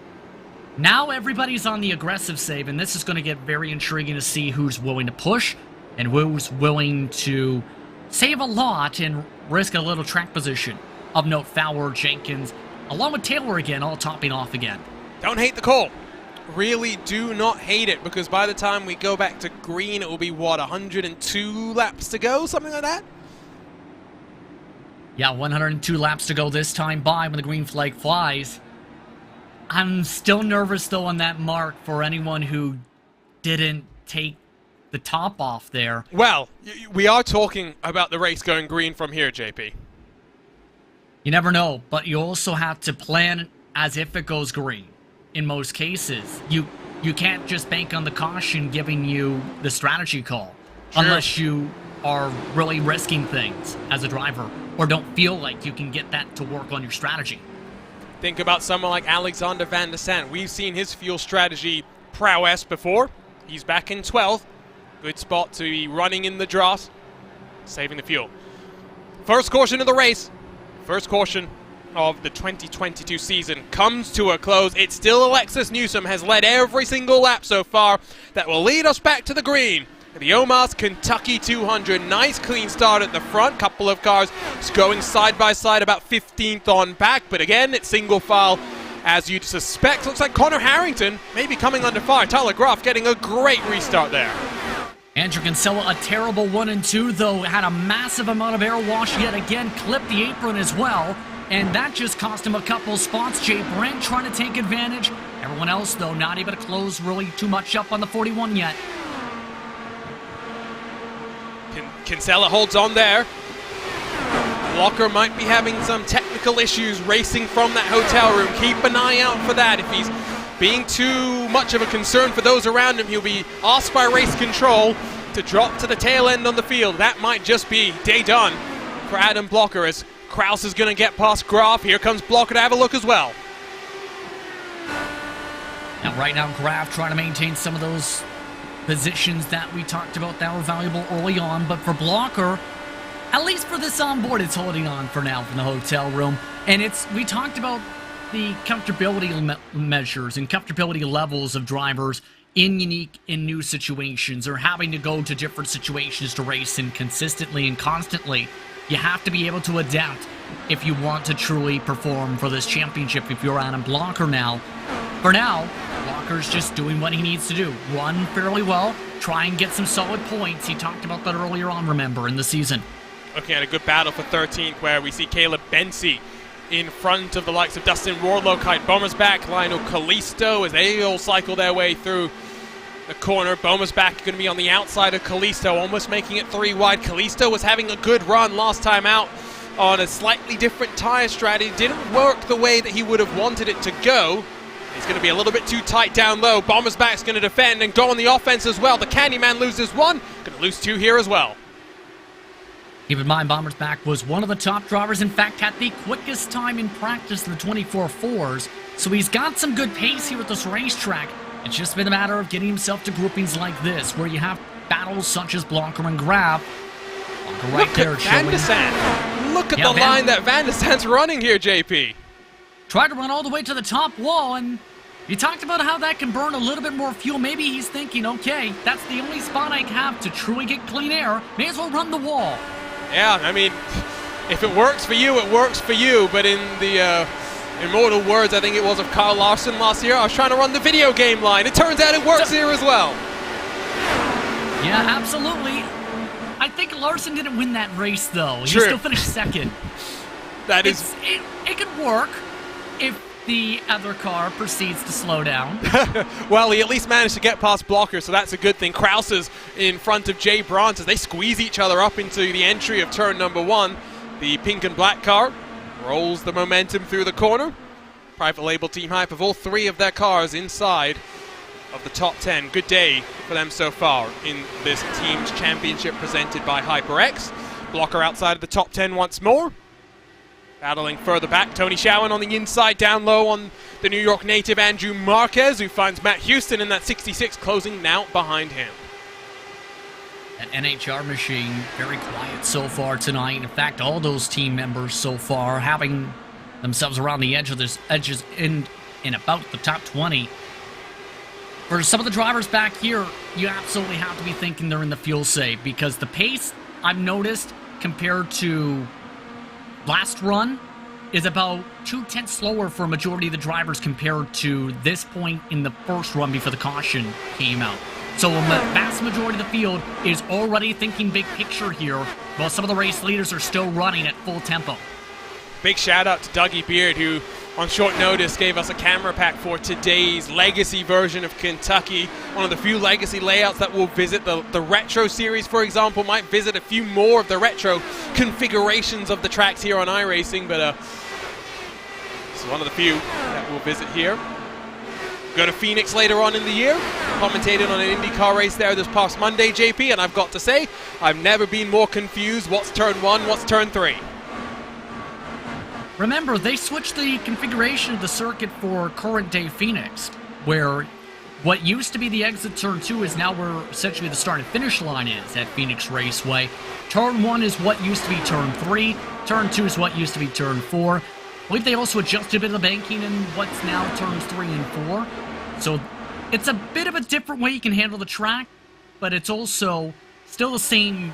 Now everybody's on the aggressive save, and this is going to get very intriguing to see who's willing to push and who's willing to save a lot and risk a little track position. Of note, Fowler, Jenkins, along with Taylor again, all topping off again. Don't hate the call. Really do not hate it, because by the time we go back to green, it will be, what, 102 laps to go? Something like that? Yeah, 102 laps to go this time by when the green flag flies. I'm still nervous, though, on that mark for anyone who didn't take the top off there. Well, we are talking about the race going green from here, JP. You never know, but you also have to plan as if it goes green. In most cases, you can't just bank on the caution giving you the strategy call. Sure. Unless you are really risking things as a driver or don't feel like you can get that to work on your strategy. Think about someone like Alexander Van der Sant. We've seen his fuel strategy prowess before. He's back in 12th. Good spot to be running in the drought, saving the fuel. First caution of the race. First caution of the 2022 season comes to a close. It's still Alexis Newsom has led every single lap so far. That will lead us back to the green. The Omar's Kentucky 200. Nice clean start at the front. Couple of cars going side by side, about 15th on back. But again, it's single file as you'd suspect. Looks like Connor Harrington maybe coming under fire. Tyler Groff getting a great restart there. Andrew Kinsella, a terrible 1 and 2, though, had a massive amount of air wash yet again, clipped the apron as well, and that just cost him a couple spots. Jay Brent trying to take advantage. Everyone else, though, not able to close really too much up on the 41 yet. Kinsella holds on there. Blocker might be having some technical issues racing from that hotel room. Keep an eye out for that. If he's being too much of a concern for those around him, he'll be asked by race control to drop to the tail end on the field. That might just be day done for Adam Blocker, as Kraus is going to get past Graf. Here comes Blocker to have a look as well. Now, right now, Graf trying to maintain some of those positions that we talked about that were valuable early on, but for Blocker, at least for this onboard, it's holding on for now from the hotel room. And we talked about the comfortability measures and comfortability levels of drivers in unique and new situations, or having to go to different situations to race in consistently and constantly. You have to be able to adapt if you want to truly perform for this championship. If you're Adam Blocker now, for now, Blocker's just doing what he needs to do. Run fairly well, try and get some solid points. He talked about that earlier on, remember, in the season. Looking at a good battle for 13th, where we see Caleb Bensi in front of the likes of Dustin Warlow, Kite Bomersback, Lionel Kalisto, as they all cycle their way through the corner. Bomersback going to be on the outside of Kalisto, almost making it 3 wide. Kalisto was having a good run last time out on a slightly different tire strategy. Didn't work the way that he would have wanted it to go. He's going to be a little bit too tight down low. Bomersback's going to defend and go on the offense as well. The Candyman loses 1, going to lose 2 here as well. Keep in mind, Bomersback was one of the top drivers. In fact, had the quickest time in practice in the 24.4s. So he's got some good pace here at this racetrack. It's just been a matter of getting himself to groupings like this, where you have battles such as Blocker and Grab. Blocker right Look there at showing. Van de Sande. Look at the line that Van de Sande's running here, JP. Tried to run all the way to the top wall, and you talked about how that can burn a little bit more fuel. Maybe he's thinking, okay, that's the only spot I have to truly get clean air. May as well run the wall. Yeah, I mean, if it works for you, it works for you. But in the immortal words, I think it was, of Kyle Larson last year, I was trying to run the video game line. It turns out it works here as well. Yeah, absolutely. I think Larson didn't win that race, though. True. He still finished second. That is... It could work if the other car proceeds to slow down. Well, he at least managed to get past Blocker, so that's a good thing. Kraus is in front of Jay Brandt as they squeeze each other up into the entry of turn number 1. The pink and black car rolls the momentum through the corner. Private label team hype of all 3 of their cars inside of the top 10. Good day for them so far in this team's championship presented by HyperX. Blocker outside of the top 10 once more. Battling further back, Tony Showen on the inside, down low on the New York native Andrew Marquez, who finds Matt Houston in that 66, closing out behind him. That NHR machine, very quiet so far tonight. In fact, all those team members so far having themselves around the edges in about the top 20. For some of the drivers back here, you absolutely have to be thinking they're in the fuel save, because the pace I've noticed compared to last run is about 2/10 slower for a majority of the drivers compared to this point in the first run before the caution came out. So the vast majority of the field is already thinking big picture here, while some of the race leaders are still running at full tempo. Big shout out to Dougie Beard, who on short notice gave us a camera pack for today's legacy version of Kentucky. One of the few legacy layouts that will visit the retro series, for example, might visit a few more of the retro configurations of the tracks here on iRacing, but this is one of the few that we'll visit here. Go to Phoenix later on in the year, commentated on an IndyCar race there this past Monday, JP, and I've got to say, I've never been more confused. What's turn 1, what's turn 3? Remember, they switched the configuration of the circuit for current day Phoenix, where what used to be the exit turn 2 is now where essentially the start and finish line is at Phoenix Raceway. Turn 1 is what used to be turn 3. Turn 2 is what used to be turn 4. I believe they also adjusted a bit of the banking in what's now turns 3 and 4. So it's a bit of a different way you can handle the track, but it's also still the same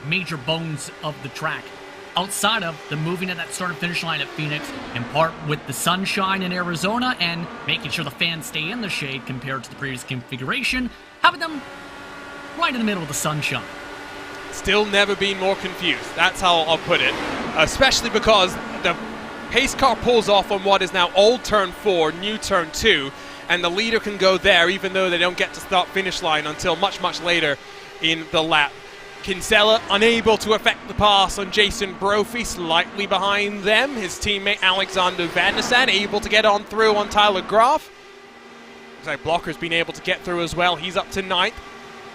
major bones of the track. Outside of the moving of that start and finish line at Phoenix, in part with the sunshine in Arizona and making sure the fans stay in the shade compared to the previous configuration, having them right in the middle of the sunshine. Still never been more confused. That's how I'll put it. Especially because the pace car pulls off on what is now old turn 4, new turn 2, and the leader can go there even though they don't get to start finish line until much, much later in the lap. Kinsella unable to affect the pass on Jason Brophy, slightly behind them. His teammate Alexander Van der Sande able to get on through on Tyler Graff. Looks like Blocker's been able to get through as well. He's up to 9th.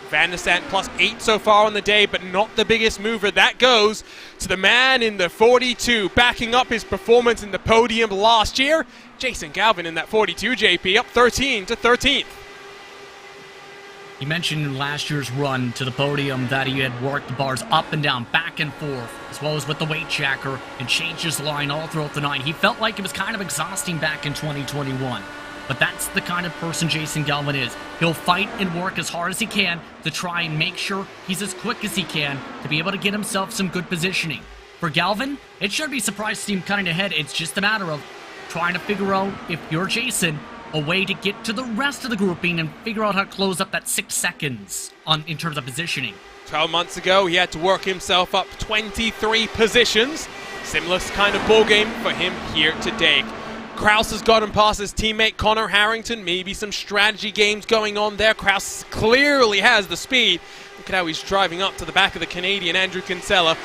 Van der Sande plus 8 so far on the day, but not the biggest mover. That goes to the man in the 42, backing up his performance in the podium last year. Jason Galvin in that 42, JP, up 13 to 13th. He mentioned in last year's run to the podium that he had worked the bars up and down, back and forth, as well as with the weight jacker, and changed his line all throughout the night. He felt like it was kind of exhausting back in 2021. But that's the kind of person Jason Galvin is. He'll fight and work as hard as he can to try and make sure he's as quick as he can to be able to get himself some good positioning. For Galvin, it shouldn't be surprised to see him cutting ahead. It's just a matter of trying to figure out, if you're Jason, a way to get to the rest of the grouping and figure out how to close up that 6 seconds in terms of positioning. 12 months ago, he had to work himself up 23 positions. Similar kind of ball game for him here today. Kraus has gotten past his teammate Connor Harrington. Maybe some strategy games going on there. Kraus clearly has the speed. Look at how he's driving up to the back of the Canadian Andrew Kinsella.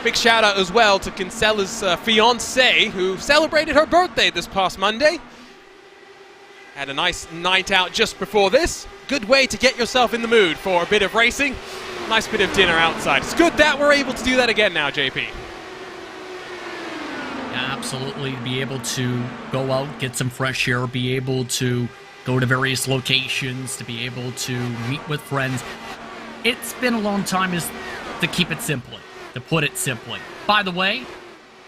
Big shout out as well to Kinsella's fiancée, who celebrated her birthday this past Monday. Had a nice night out just before this. Good way to get yourself in the mood for a bit of racing. Nice bit of dinner outside. It's good that we're able to do that again now, JP. Yeah, absolutely. Be able to go out, get some fresh air, be able to go to various locations, to be able to meet with friends. It's been a long time, is to keep it simply, to put it simply. By the way,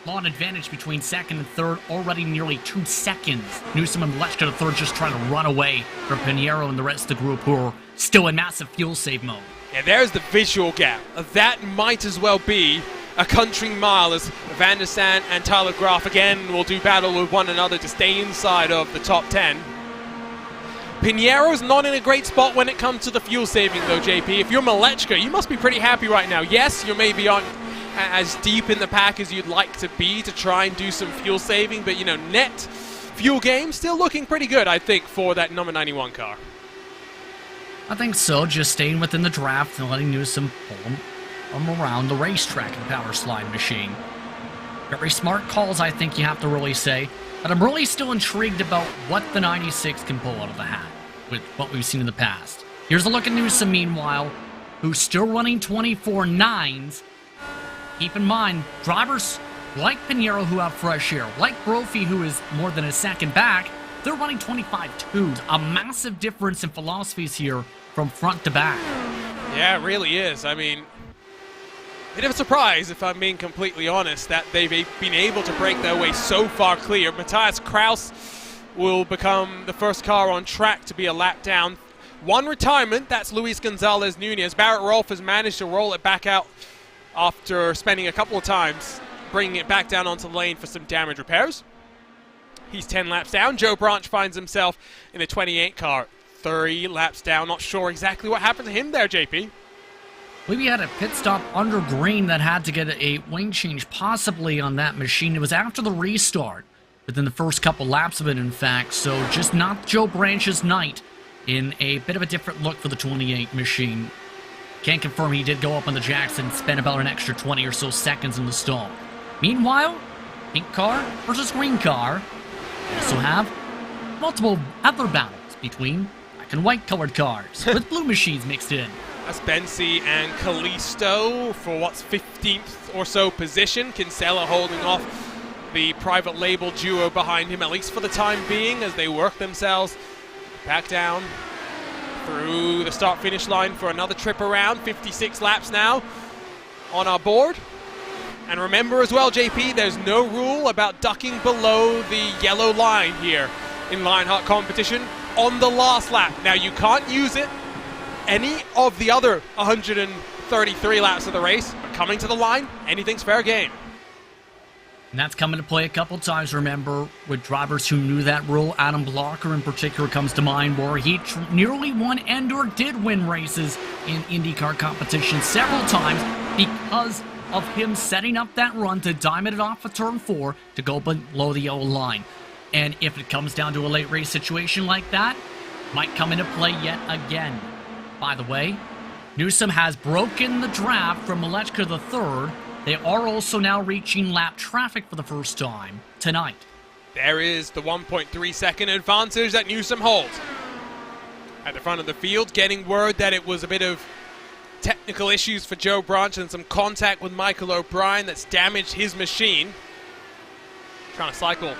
long advantage between second and third, already nearly 2 seconds. Newsom and Malechka to third just trying to run away from Pinheiro and the rest of the group who are still in massive fuel save mode. Yeah, there's the visual gap. That might as well be a country mile as Van der Sande and Tyler Graff again will do battle with one another to stay inside of the top 10. Pinheiro's not in a great spot when it comes to the fuel saving though, JP. If you're Malechka, you must be pretty happy right now. Yes, you may be on as deep in the pack as you'd like to be to try and do some fuel saving, but net fuel game still looking pretty good, I think, for that number 91 car. I think so, just staying within the draft and letting Newsom pull him around the racetrack and power slide machine. Very smart calls, I think you have to really say, but I'm really still intrigued about what the 96 can pull out of the hat with what we've seen in the past. Here's a look at Newsom, meanwhile, who's still running 24.9s. Keep in mind, drivers like Pinheiro who have fresh air, like Brophy who is more than a second back, they're running 25.2s. A massive difference in philosophies here from front to back. Yeah, it really is. I mean, bit of a surprise, if I'm being completely honest, that they've been able to break their way so far clear. Matthias Kraus will become the first car on track to be a lap down. One retirement, that's Luis Gonzalez Nunez. Barrett Rolfe has managed to roll it back out after spending a couple of times bringing it back down onto the lane for some damage repairs. He's 10 laps down. Joe Branch finds himself in a 28 car, 30 laps down. Not sure exactly what happened to him there, JP. I believe he had a pit stop under green that had to get a wing change possibly on that machine. It was after the restart, within the first couple laps of it, in fact. So just not Joe Branch's night in a bit of a different look for the 28 machine. Can't confirm he did go up on the jacks and spend about an extra 20 or so seconds in the stall. Meanwhile, pink car versus green car. We also have multiple other battles between black and white colored cars with blue machines mixed in. That's Bensi and Kalisto for what's 15th or so position. Kinsella holding off the private label duo behind him, at least for the time being, as they work themselves back down through the start-finish line for another trip around. 56 laps now on our board. And remember as well, JP, there's no rule about ducking below the yellow line here in Lionheart competition on the last lap. Now, you can't use it any of the other 133 laps of the race, but coming to the line, anything's fair game. And that's come into play a couple times, remember, with drivers who knew that rule. Adam Blocker in particular comes to mind, where he nearly won and/or did win races in IndyCar competition several times because of him setting up that run to diamond it off of turn 4 to go below the yellow line. And if it comes down to a late race situation like that, might come into play yet again. By the way, Newsom has broken the draft from Malechka the third. They are also now reaching lap traffic for the first time tonight. There is the 1.3 second advantage that Newsom holds. At the front of the field, getting word that it was a bit of technical issues for Joe Branch and some contact with Michael O'Brien that's damaged his machine. Trying to cycle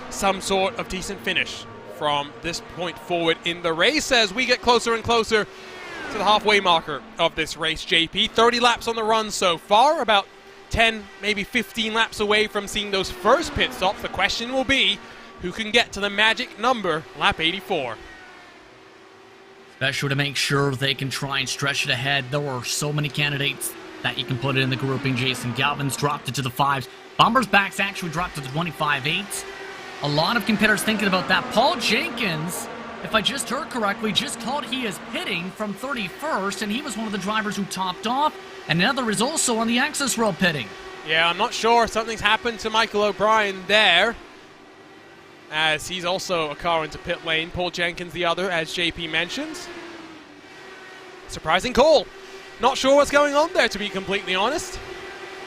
some sort of decent finish from this point forward in the race as we get closer and closer to the halfway marker of this race, JP. 30 laps on the run so far, about 10, maybe 15 laps away from seeing those first pit stops. The question will be, who can get to the magic number, lap 84? Especially to make sure they can try and stretch it ahead. There were so many candidates that you can put it in the grouping. Jason Galvin's dropped it to the 5s. Bomber's Back's actually dropped to the 25-8s. A lot of competitors thinking about that. Paul Jenkins, if I just heard correctly, just called he is pitting from 31st, and he was one of the drivers who topped off. And another is also on the access road pitting. Yeah, I'm not sure. Something's happened to Michael O'Brien there, as he's also a car into pit lane. Paul Jenkins the other, as JP mentions. Surprising call. Not sure what's going on there, to be completely honest.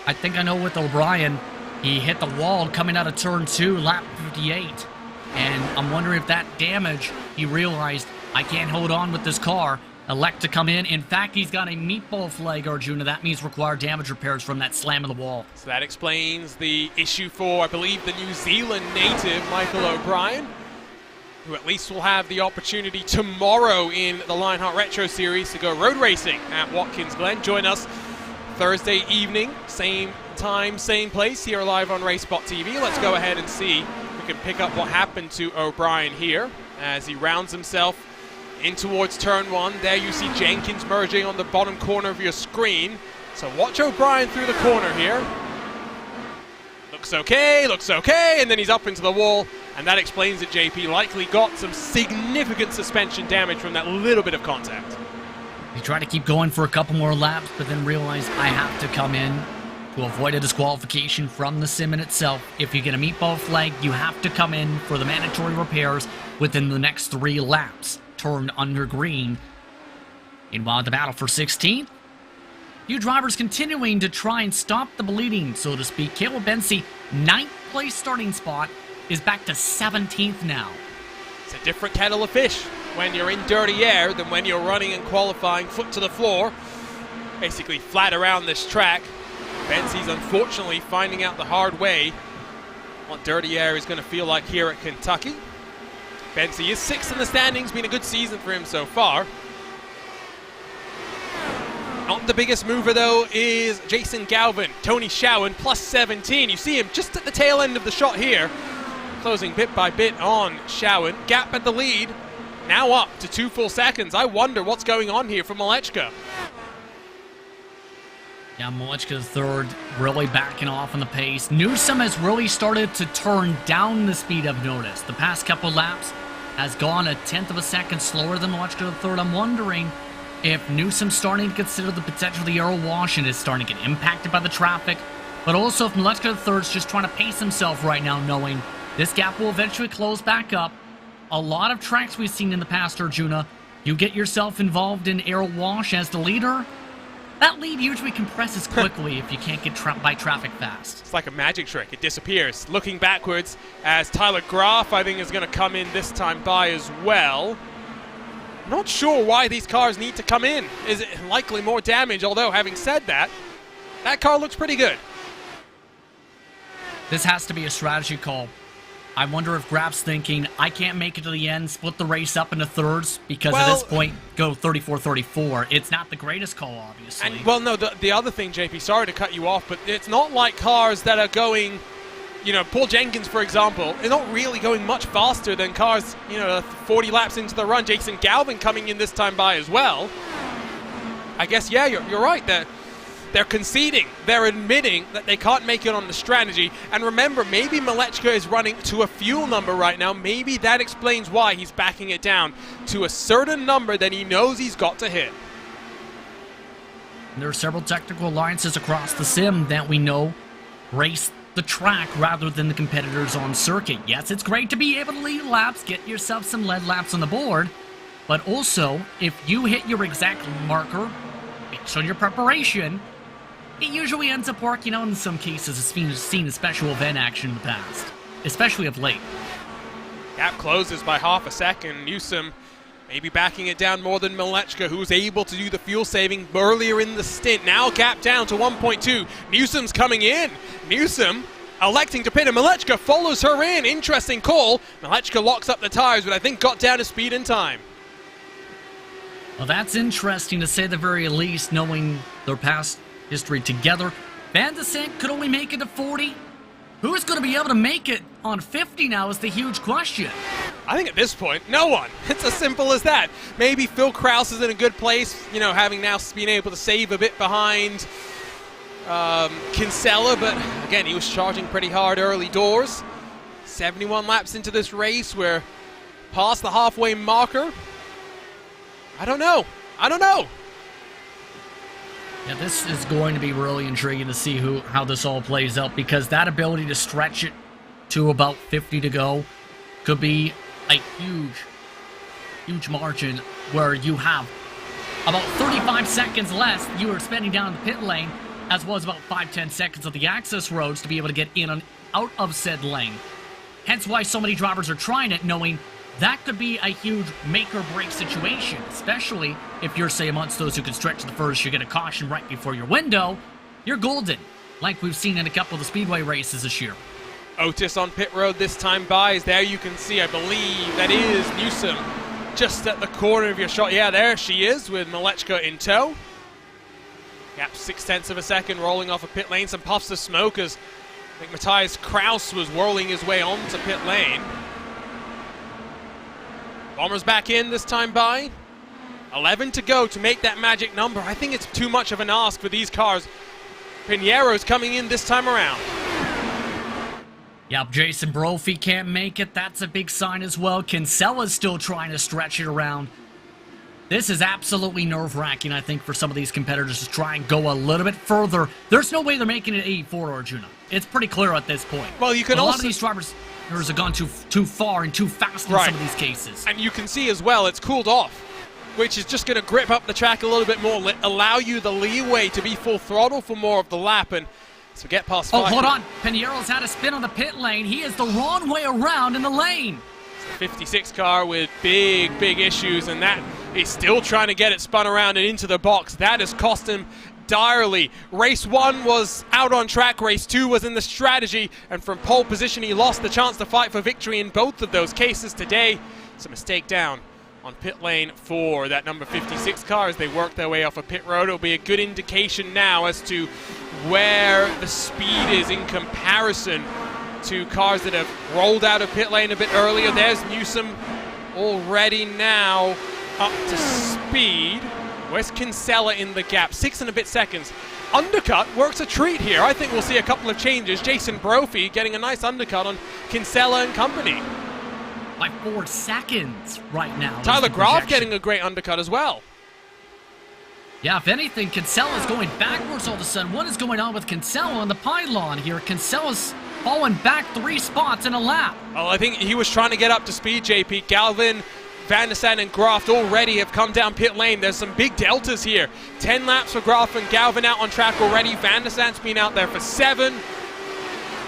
I think I know with O'Brien. He hit the wall coming out of turn 2, lap 58. And I'm wondering if that damage, he realized, I can't hold on with this car. Elect to come in. In fact, he's got a meatball flag, Arjuna. That means require damage repairs from that slam of the wall. So that explains the issue for, I believe, the New Zealand native, Michael O'Brien, who at least will have the opportunity tomorrow in the Lionheart Retro Series to go road racing at Watkins Glen. Join us Thursday evening, same time, same place, here live on RaceSpot TV. Let's go ahead and see if we can pick up what happened to O'Brien here as he rounds himself in towards turn 1. There you see Jenkins merging on the bottom corner of your screen. So watch O'Brien through the corner here. Looks okay, and then he's up into the wall, and that explains that JP likely got some significant suspension damage from that little bit of contact. He tried to keep going for a couple more laps, but then realized I have to come in to avoid a disqualification from the sim in itself. If you get a meatball flag, you have to come in for the mandatory repairs within the next 3 laps. Turned under green. Meanwhile, the battle for 16th. Few drivers continuing to try and stop the bleeding, so to speak. Caleb Bensi, 9th place starting spot, is back to 17th now. It's a different kettle of fish when you're in dirty air than when you're running and qualifying foot to the floor, basically flat around this track. Bensi's unfortunately finding out the hard way what dirty air is going to feel like here at Kentucky. Bensi is 6th in the standings, been a good season for him so far. Not the biggest mover though is Jason Galvin, Tony Schowen, plus 17. You see him just at the tail end of the shot here, closing bit by bit on Schowen. Gap at the lead, now up to 2 full seconds. I wonder what's going on here for Malechka. Yeah, Malechka third, really backing off on the pace. Newsom has really started to turn down the speed I've noticed. The past couple laps has gone a 1/10 of a second slower than Malechka third. I'm wondering if Newsom's starting to consider the potential of the aero wash and is starting to get impacted by the traffic, but also if Malechka third's just trying to pace himself right now, knowing this gap will eventually close back up. A lot of tracks we've seen in the past, Arjuna, you get yourself involved in aero wash as the leader, that lead usually compresses quickly if you can't get trapped by traffic fast. It's like a magic trick. It disappears. Looking backwards as Tyler Graf, I think, is going to come in this time by as well. Not sure why these cars need to come in. Is it likely more damage? Although, having said that, that car looks pretty good. This has to be a strategy call. I wonder if Graf's thinking, I can't make it to the end, split the race up into thirds, because at this point, go 34-34. It's not the greatest call, obviously. And, well, no, the other thing, JP, sorry to cut you off, but it's not like cars that are going, you know, Paul Jenkins, for example, is not really going much faster than cars, you know, 40 laps into the run. Jason Galvin coming in this time by as well. I guess, yeah, you're right. They're conceding. They're admitting that they can't make it on the strategy. And remember, maybe Malechka is running to a fuel number right now. Maybe that explains why he's backing it down to a certain number that he knows he's got to hit. There are several technical alliances across the sim that we know race the track rather than the competitors on circuit. Yes, it's great to be able to lead laps, get yourself some lead laps on the board, but also, if you hit your exact marker based on your preparation, it usually ends up working out in some cases. It's seen as special event action in the past, especially of late. Gap closes by half a second. Newsom maybe backing it down more than Malechka, who was able to do the fuel saving earlier in the stint. Now gap down to 1.2. Newsom's coming in. Newsom electing to pit, and Malechka follows her in. Interesting call. Malechka locks up the tires, but I think got down to speed in time. Well, that's interesting to say the very least, knowing their past history together. Van de Sant could only make it to 40. Who's going to be able to make it on 50 now is the huge question. I think at this point, no one. It's as simple as that. Maybe Phil Krause is in a good place, you know, having now been able to save a bit behind Kinsella, but again, he was charging pretty hard early doors. 71 laps into this race, we're past the halfway marker. I don't know. Yeah, this is going to be really intriguing to see how this all plays out, because that ability to stretch it to about 50 to go could be a huge margin where you have about 35 seconds less you are spending down the pit lane, as well as about 5-10 seconds of the access roads to be able to get in and out of said lane. Hence why so many drivers are trying it, knowing that could be a huge make-or-break situation, especially if you're, say, amongst those who can stretch the furthest. You get a caution right before your window, you're golden, like we've seen in a couple of the speedway races this year. Otis on pit road this time buys. There you can see, I believe, that is Newsom just at the corner of your shot. Yeah, there she is with Malechka in tow. Gap 0.6 of a second rolling off a pit lane. Some puffs of smoke as I think Matthias Kraus was whirling his way onto pit lane. Bombers back in this time by. 11 to go to make that magic number. I think it's too much of an ask for these cars. Pinheiro's coming in this time around. Yep, Jason Brophy can't make it. That's a big sign as well. Kinsella's still trying to stretch it around. This is absolutely nerve-wracking, I think, for some of these competitors to try and go a little bit further. There's no way they're making it 84, Arjuna. It's pretty clear at this point. Well, you can a also... lot of these drivers have gone too far and too fast in some of these cases. And you can see as well, it's cooled off, which is just going to grip up the track a little bit more, allow you the leeway to be full throttle for more of the lap. And so get past 5. Oh, hold on. Pinheiro's had a spin on the pit lane. He is the wrong way around in the lane. It's a 56 car with big issues, and that is still trying to get it spun around and into the box. That has cost him direly. Race 1 was out on track, race 2 was in the strategy, and from pole position he lost the chance to fight for victory in both of those cases today. It's a mistake down on pit lane 4, that number 56 car as they work their way off a pit road. It'll be a good indication now as to where the speed is in comparison to cars that have rolled out of pit lane a bit earlier. There's Newsom already now up to speed. Where's Kinsella in the gap? 6 and a bit seconds. Undercut works a treat here. I think we'll see a couple of changes. Jason Brophy getting a nice undercut on Kinsella and company. By 4 seconds right now. Tyler Graf getting a great undercut as well. Yeah, if anything, Kinsella's going backwards all of a sudden. What is going on with Kinsella on the pylon here? Kinsella's falling back 3 spots in a lap. Well, I think he was trying to get up to speed, JP. Galvin, Van der Sant, and Graft already have come down pit lane. There's some big deltas here. 10 laps for Graft and Galvin out on track already. Van der Sant's been out there for 7.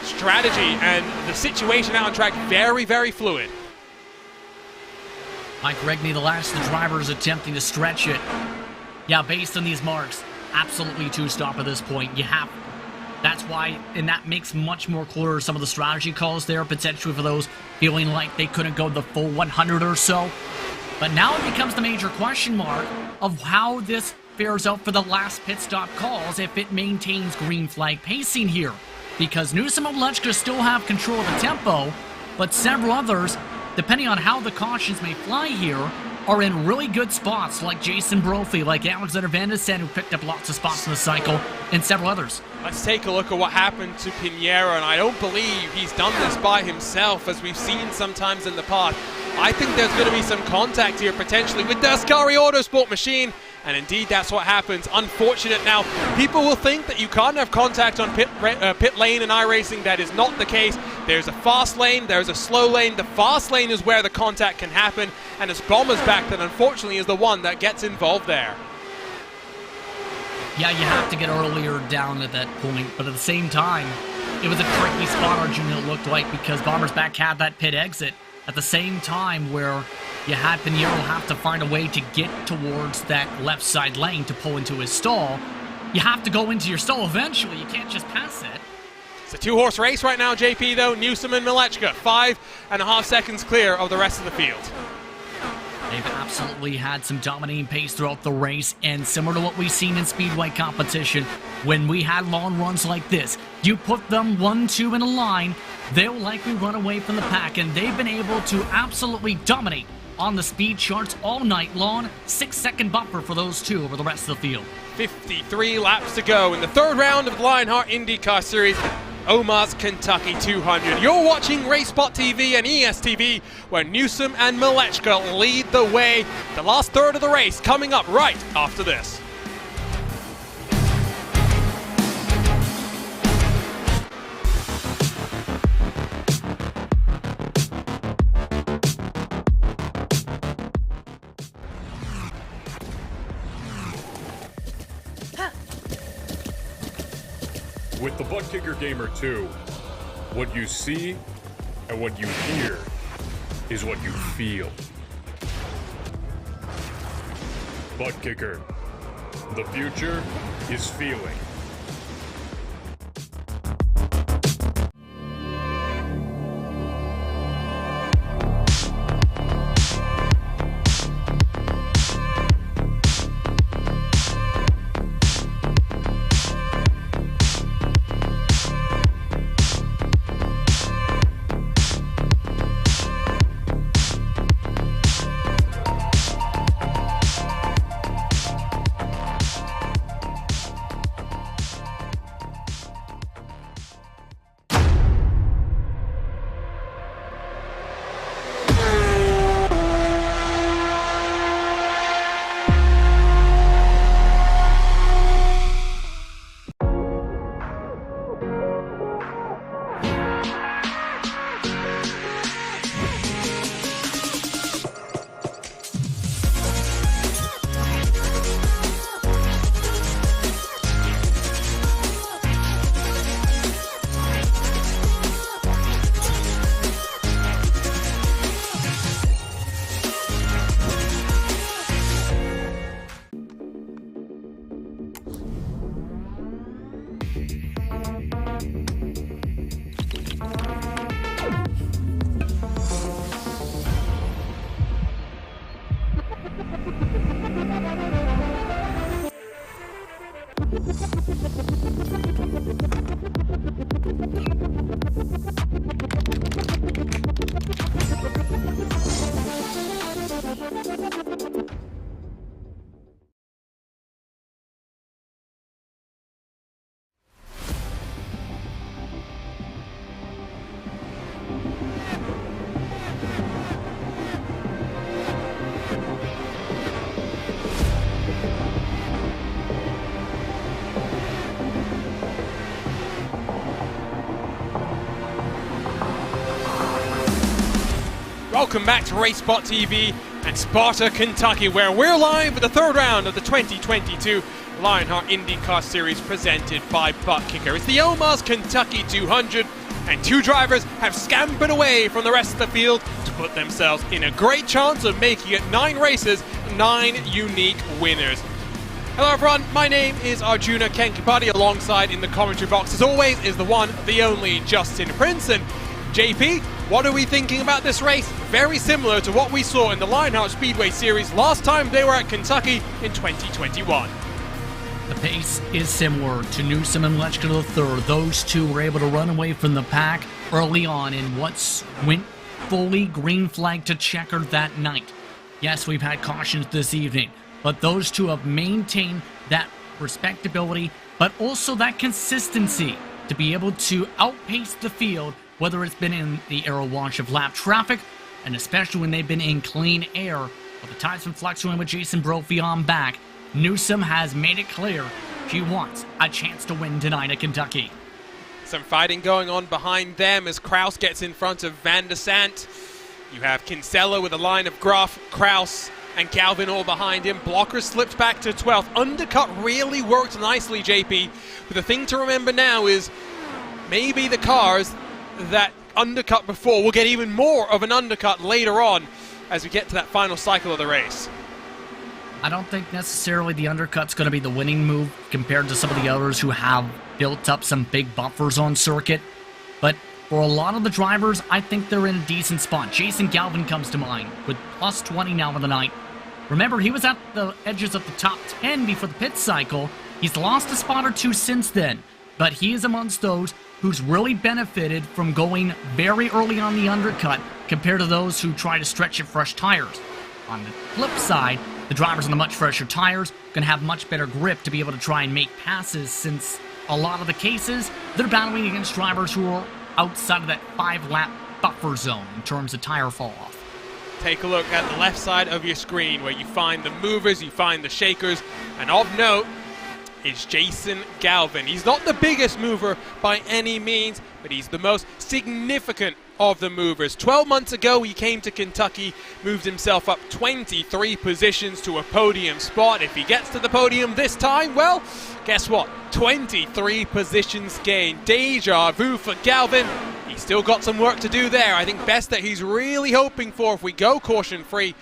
Strategy and the situation out on track very fluid. Mike Regney, the last of the drivers attempting to stretch it. Yeah, based on these marks, absolutely 2-stop at this point. You have. That's why, and that makes much more clear some of the strategy calls there, potentially for those feeling like they couldn't go the full 100 or so. But now it becomes the major question mark of how this fares out for the last pit stop calls if it maintains green flag pacing here. Because Newsom and Malechka still have control of the tempo, but several others, depending on how the cautions may fly here, are in really good spots, like Jason Brophy, like Alexander Van der Sant, who picked up lots of spots in the cycle, and several others. Let's take a look at what happened to Pinheiro, and I don't believe he's done this by himself, as we've seen sometimes in the past. I think there's going to be some contact here, potentially, with the Ascari Autosport machine, and indeed that's what happens. Unfortunate. Now, people will think that you can't have contact on pit lane in iRacing. That is not the case. There's a fast lane, there's a slow lane. The fast lane is where the contact can happen, and it's Bomber's back that unfortunately is the one that gets involved there. Yeah, you have to get earlier down at that point, but at the same time, it was a tricky spot, Arjuna, it looked like, because Bomber's back had that pit exit at the same time where you had Pinheiro have to find a way to get towards that left side lane to pull into his stall. You have to go into your stall eventually. You can't just pass it. It's a 2-horse race right now, JP, though. Newsom and Malechka, 5.5 seconds clear of the rest of the field. They've absolutely had some dominating pace throughout the race, and similar to what we've seen in Speedway competition, when we had long runs like this, you put them 1-2 in a line, they'll likely run away from the pack, and they've been able to absolutely dominate on the speed charts all night long. 6-second buffer for those two over the rest of the field. 53 laps to go in the third round of the Lionheart IndyCar Series, Omar's Kentucky 200. You're watching RaceSpot TV and ESTV, where Newsom and Malechka lead the way. The last third of the race coming up right after this. With the Butt Kicker Gamer 2, what you see and what you hear is what you feel. Butt Kicker. The future is feeling. Welcome back to RaceSpot TV and Sparta, Kentucky, where we're live with the third round of the 2022 Lionheart IndyCar Series presented by Butt Kicker. It's the Omar's Kentucky 200, and two drivers have scampered away from the rest of the field to put themselves in a great chance of making it 9 races, 9 unique winners. Hello everyone, my name is Arjuna Kenkipati. Alongside in the commentary box as always is the one, the only Justin Prince. And JP, what are we thinking about this race? Very similar to what we saw in the Lionheart Speedway Series last time they were at Kentucky in 2021. The pace is similar to Newsom and Malechka III. Those two were able to run away from the pack early on in what went fully green flag to checker that night. Yes, we've had cautions this evening, but those two have maintained that respectability, but also that consistency to be able to outpace the field, whether it's been in the aero wash of lap traffic, and especially when they've been in clean air. But the tide's been fluctuating with Jason Brophy on back. Newsom has made it clear she wants a chance to win tonight at Kentucky. Some fighting going on behind them as Kraus gets in front of Van der Sant. You have Kinsella with a line of Gruff, Kraus, and Calvin all behind him. Blocker slipped back to 12th. Undercut really worked nicely, JP. But the thing to remember now is maybe the cars that undercut before will get even more of an undercut later on as we get to that final cycle of the race. I don't think necessarily the undercut's going to be the winning move compared to some of the others who have built up some big buffers on circuit. But For a lot of the drivers, I think they're in a decent spot. Jason Galvin comes to mind with plus 20 now for the night. Remember, he was at the edges of the top 10 before the pit cycle. He's lost a spot or two since then, but he is amongst those who's really benefited from going very early on the undercut compared to those who try to stretch at fresh tires. On the flip side, the drivers on the much fresher tires are going to have much better grip to be able to try and make passes, since a lot of the cases, they're battling against drivers who are outside of that 5-lap buffer zone in terms of tire fall-off. Take a look at the left side of your screen where you find the movers, you find the shakers, and of note is Jason Galvin. He's not the biggest mover by any means, but he's the most significant of the movers. 12 months ago, he came to Kentucky, moved himself up 23 positions to a podium spot. If he gets to the podium this time, well, guess what? 23 positions gained. Deja vu for Galvin. He's still got some work to do there. I think best that he's really hoping for, if we go caution-free,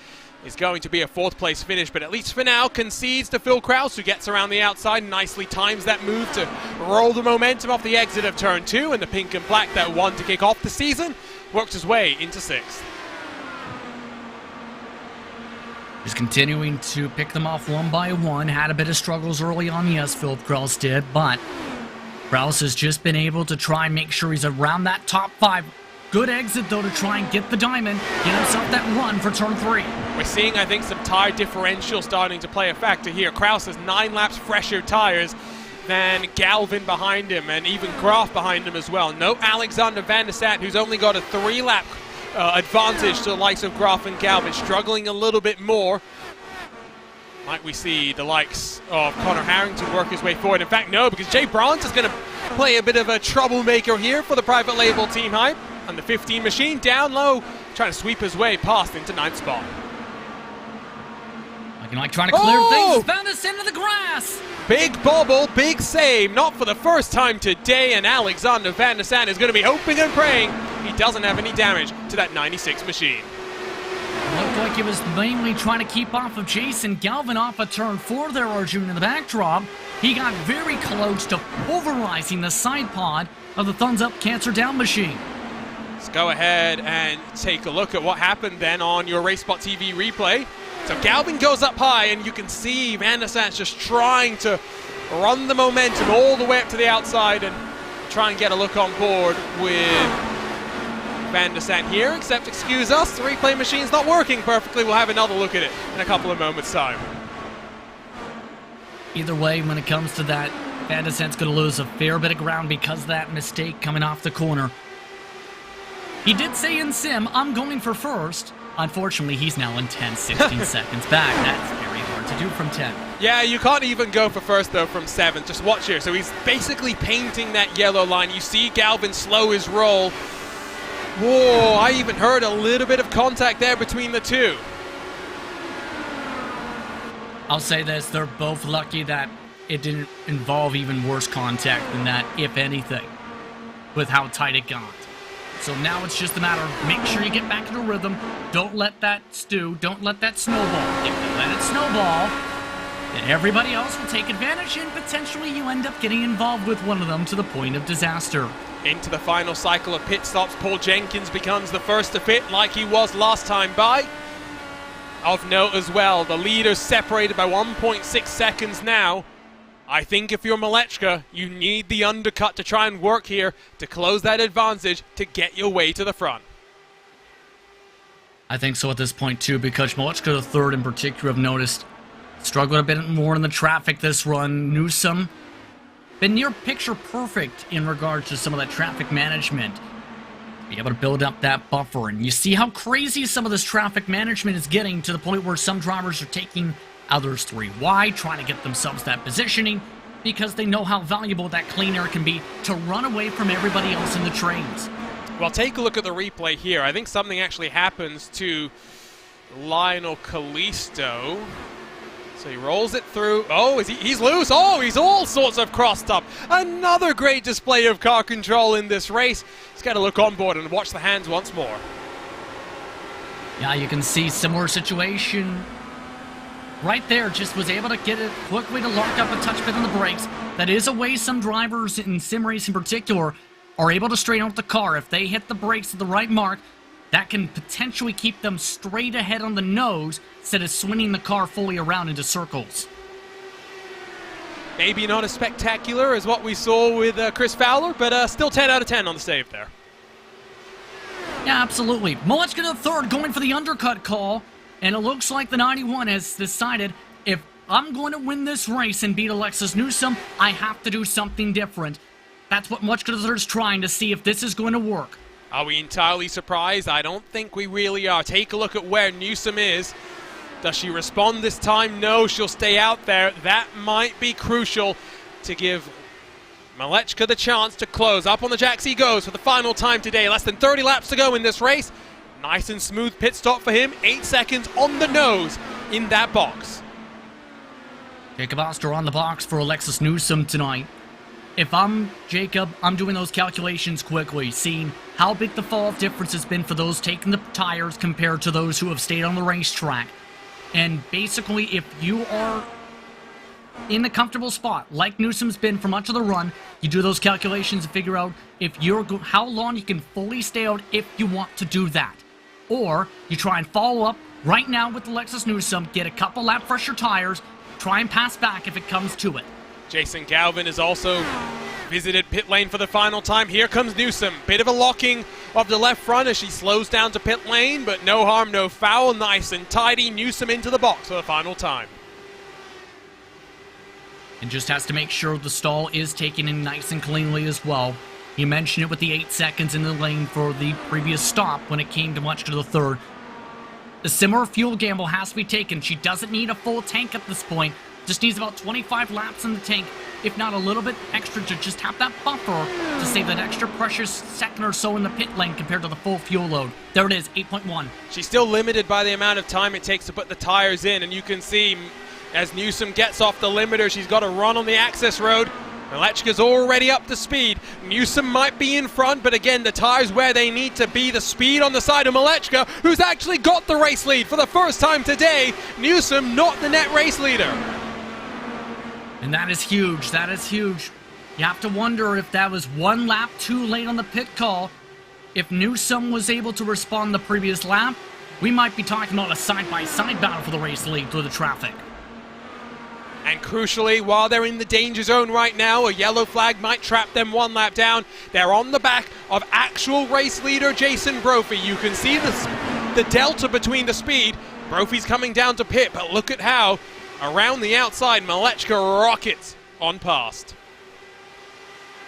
is going to be a 4th place finish, but at least for now concedes to Phil Krause, who gets around the outside, nicely times that move to roll the momentum off the exit of turn 2, and the pink and black that won to kick off the season works his way into 6th. Just continuing to pick them off one by one. Had a bit of struggles early on, yes, Phil Krause did, but Krause has just been able to try and make sure he's around that top 5. Good exit, though, to try and get the diamond, get himself that run for turn 3. We're seeing, I think, some tire differential starting to play a factor here. Krause has 9 laps fresher tires than Galvin behind him, and even Graf behind him as well. No Alexander Van der Sat, who's only got a 3-lap advantage to the likes of Graf and Galvin, struggling a little bit more. Might we see the likes of Connor Harrington work his way forward? In fact, no, because Jay Bronze is going to play a bit of a troublemaker here for the private label Team Hype. And the 15 machine down low, trying to sweep his way past into 9th spot. Looking like trying to clear things. Found us into the grass. Big bobble, big save. Not for the first time today, and Alexander Van der Sat is going to be hoping and praying he doesn't have any damage to that 96 machine. Looked like he was mainly trying to keep off of Jason Galvin off of turn 4 there, Arjun, in the backdrop. He got very close to pulverizing the side pod of the Thumbs Up Cancer Down machine. Let's go ahead and take a look at what happened then on your RaceSpot TV replay. So Galvin goes up high, and you can see Van der Sat's just trying to run the momentum all the way up to the outside and try and get a look on board with Van der Sat here, except, excuse us, the replay machine's not working perfectly. We'll have another look at it in a couple of moments' time. Either way, when it comes to that, Van der Sat's going to lose a fair bit of ground because of that mistake coming off the corner. He did say in sim, I'm going for first. Unfortunately, he's now in 10, 16 seconds back. That's very hard to do from 10. Yeah, you can't even go for first, though, from 7. Just watch here. So he's basically painting that yellow line. You see Galvin slow his roll. Whoa, I even heard a little bit of contact there between the two. I'll say this, they're both lucky that it didn't involve even worse contact than that, if anything, with how tight it got. So now it's just a matter of make sure you get back into rhythm. Don't let that stew. Don't let that snowball. If you let it snowball, then everybody else will take advantage, and potentially you end up getting involved with one of them to the point of disaster. Into the final cycle of pit stops, Paul Jenkins becomes the first to pit like he was last time by. Of note as well, the leaders separated by 1.6 seconds now. I think if you're Malechka, you need the undercut to try and work here to close that advantage to get your way to the front. I think so at this point too, because Malechka the third in particular have noticed struggled a bit more in the traffic this run. Newsom been near picture perfect in regards to some of that traffic management. Be able to build up that buffer, and you see how crazy some of this traffic management is getting to the point where some drivers are taking others 3 wide, trying to get themselves that positioning because they know how valuable that clean air can be to run away from everybody else in the trains. Well, take a look at the replay here. I think something actually happens to Lionel Kalisto. So he rolls it through. Oh, he's loose. Oh, he's all sorts of crossed up. Another great display of car control in this race. He's got to look on board and watch the hands once more. Yeah, you can see similar situation right there. Just was able to get it quickly to lock up a touch bit on the brakes. That is a way some drivers in sim race in particular are able to straighten out the car, if they hit the brakes at the right mark, that can potentially keep them straight ahead on the nose instead of swinging the car fully around into circles. Maybe not as spectacular as what we saw with Chris Fowler, but still 10 out of 10 on the save there. Yeah, absolutely. Malechka to the third, going for the undercut call, and it looks like the 91 has decided, if I'm going to win this race and beat Alexis Newsom, I have to do something different. That's what Malechka to the third is trying to see if this is going to work. Are we entirely surprised? I don't think we really are. Take a look at where Newsom is. Does she respond this time? No, she'll stay out there. That might be crucial to give Malechka the chance to close. Up on the jacks he goes for the final time today. Less than 30 laps to go in this race. Nice and smooth pit stop for him. 8 seconds on the nose in that box. Jacob Oster on the box for Alexis Newsom tonight. If I'm Jacob, I'm doing those calculations quickly, seeing how big the fall-off difference has been for those taking the tires compared to those who have stayed on the racetrack. And basically, if you are in a comfortable spot, like Newsom's been for much of the run, you do those calculations and figure out if you're how long you can fully stay out if you want to do that. Or you try and follow up right now with Alexis Newsom, get a couple lap fresher tires, try and pass back if it comes to it. Jason Galvin has also visited pit lane for the final time. Here comes Newsom. Bit of a locking of the left front as she slows down to pit lane, but no harm, no foul. Nice and tidy. Newsom into the box for the final time. And just has to make sure the stall is taken in nice and cleanly as well. You mentioned it with the 8 seconds in the lane for the previous stop when it came to Malechka to the third. A similar fuel gamble has to be taken. She doesn't need a full tank at this point. Just needs about 25 laps in the tank, if not a little bit extra, to just have that buffer to save that extra precious second or so in the pit lane compared to the full fuel load. There it is, 8.1. She's still limited by the amount of time it takes to put the tires in, and you can see as Newsom gets off the limiter, she's got to run on the access road. Malechka's already up to speed. Newsom might be in front, but again, the tires where they need to be. The speed on the side of Malechka, who's actually got the race lead for the first time today. Newsom not the net race leader. And that is huge. That is huge. You have to wonder if that was one lap too late on the pit call. If Newsom was able to respond the previous lap, we might be talking about a side-by-side battle for the race lead through the traffic. And crucially, while they're in the danger zone right now, a yellow flag might trap them one lap down. They're on the back of actual race leader Jason Brophy. You can see the delta between the speed. Brophy's coming down to pit, but look at how around the outside, Malechka rockets on past.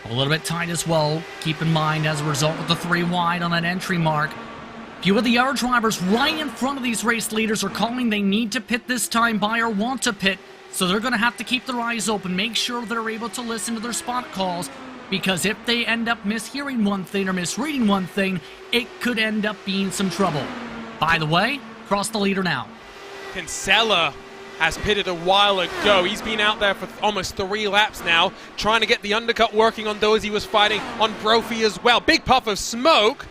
A little bit tight as well. Keep in mind, as a result of the 3 wide on that entry mark, few of the other drivers right in front of these race leaders are calling they need to pit this time by or want to pit, so they're going to have to keep their eyes open, make sure they're able to listen to their spot calls, because if they end up mishearing one thing or misreading one thing, it could end up being some trouble. By the way, cross the leader now. Kinsella has pitted a while ago. He's been out there for almost 3 laps now, trying to get the undercut working on those he was fighting on Brophy as well. Big puff of smoke.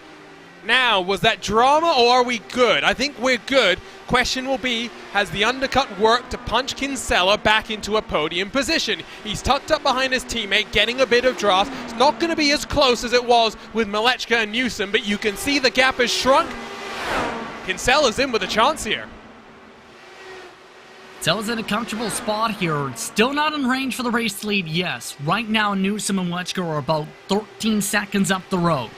Now, was that drama or are we good? I think we're good. Question will be, has the undercut worked to punch Kinsella back into a podium position? He's tucked up behind his teammate, getting a bit of draft. It's not going to be as close as it was with Malechka and Newsom, but you can see the gap has shrunk. Kinsella's in with a chance here. Kinsella's in a comfortable spot here. Still not in range for the race lead, yes. Right now, Newsom and Malechka are about 13 seconds up the road.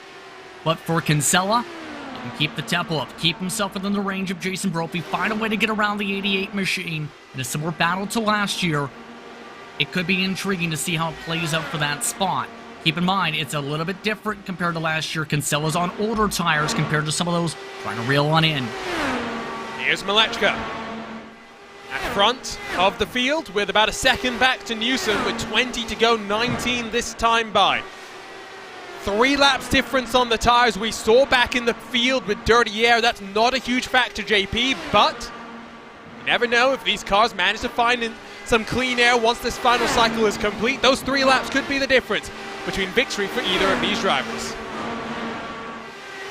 But for Kinsella, he can keep the tempo up, keep himself within the range of Jason Brophy, find a way to get around the 88 machine. In a similar battle to last year, it could be intriguing to see how it plays out for that spot. Keep in mind, it's a little bit different compared to last year. Kinsella's on older tires compared to some of those trying to reel one in. Here's Malechka at front of the field with about a second back to Newsom with 20 to go, 19 this time by. 3 laps difference on the tires. We saw back in the field with dirty air. That's not a huge factor, JP, but you never know if these cars manage to find some clean air once this final cycle is complete. Those 3 laps could be the difference between victory for either of these drivers.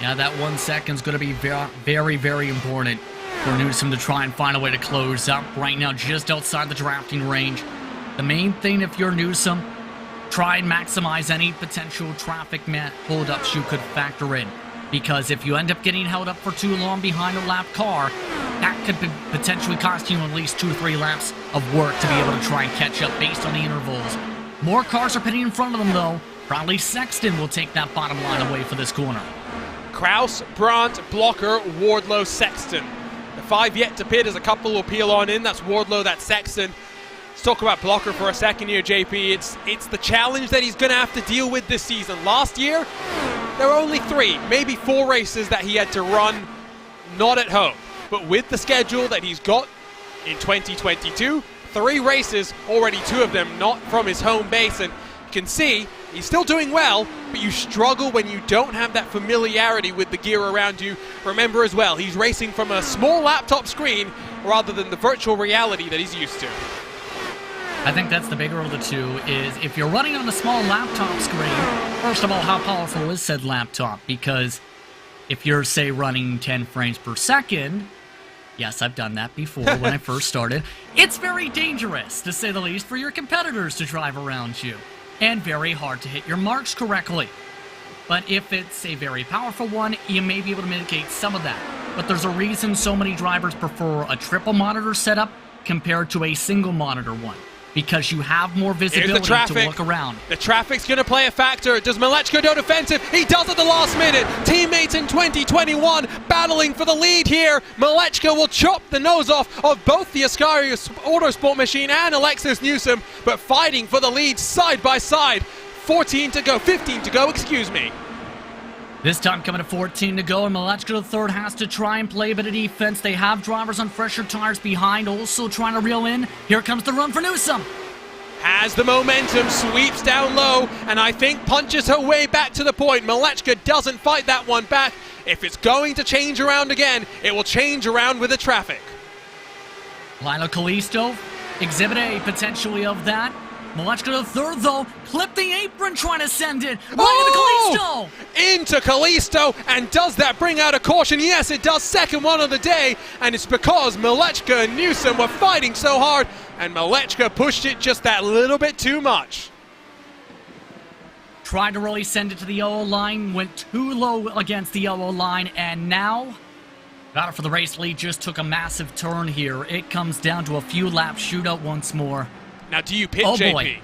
Yeah, that 1 second is going to be very, very important for Newsom to try and find a way to close up right now just outside the drafting range. The main thing if you're Newsom, try and maximize any potential traffic holdups you could factor in. Because if you end up getting held up for too long behind a lap car, that could potentially cost you at least 2 or 3 laps of work to be able to try and catch up based on the intervals. More cars are pitting in front of them, though. Probably Sexton will take that bottom line away for this corner. Kraus, Brandt, Blocker, Wardlow, Sexton. The 5 yet to pit as a couple will peel on in. That's Wardlow, that's Sexton. Let's talk about Blocker for a second here, JP. It's the challenge that he's going to have to deal with this season. Last year, there were only 3, maybe 4 races that he had to run not at home. But with the schedule that he's got in 2022, 3 races, already 2 of them not from his home base. And you can see he's still doing well, but you struggle when you don't have that familiarity with the gear around you. Remember as well, he's racing from a small laptop screen rather than the virtual reality that he's used to. I think that's the bigger of the two, is if you're running on a small laptop screen, first of all, how powerful is said laptop? Because if you're, say, running 10 frames per second, yes, I've done that before when I first started, it's very dangerous, to say the least, for your competitors to drive around you, and very hard to hit your marks correctly. But if it's a very powerful one, you may be able to mitigate some of that. But there's a reason so many drivers prefer a triple monitor setup compared to a single monitor one. Because you have more visibility to look around. The traffic's going to play a factor. Does Malechko go defensive? He does at the last minute. Teammates in 2021 battling for the lead here. Malechko will chop the nose off of both the Ascari Autosport machine and Alexis Newsom, but fighting for the lead side by side. 15 to go, excuse me. This time coming to 14 to go, and Malechko the third has to try and play a bit of defense. They have drivers on fresher tires behind, also trying to reel in. Here comes the run for Newsom. Has the momentum, sweeps down low, and I think punches her way back to the point. Malechko doesn't fight that one back. If it's going to change around again, it will change around with the traffic. Lionel Kalisto, exhibit A potentially of that. Malechko the third, though, clipped the apron trying to send it. Right into Kalisto! Into Kalisto, and does that bring out a caution? Yes, it does. Second one of the day, and it's because Malechko and Newsom were fighting so hard, and Malechko pushed it just that little bit too much. Tried to really send it to the yellow line, went too low against the yellow line, and now got it for the race lead. Just took a massive turn here. It comes down to a few lap shootout once more. Now, do you pit, JP? Boy.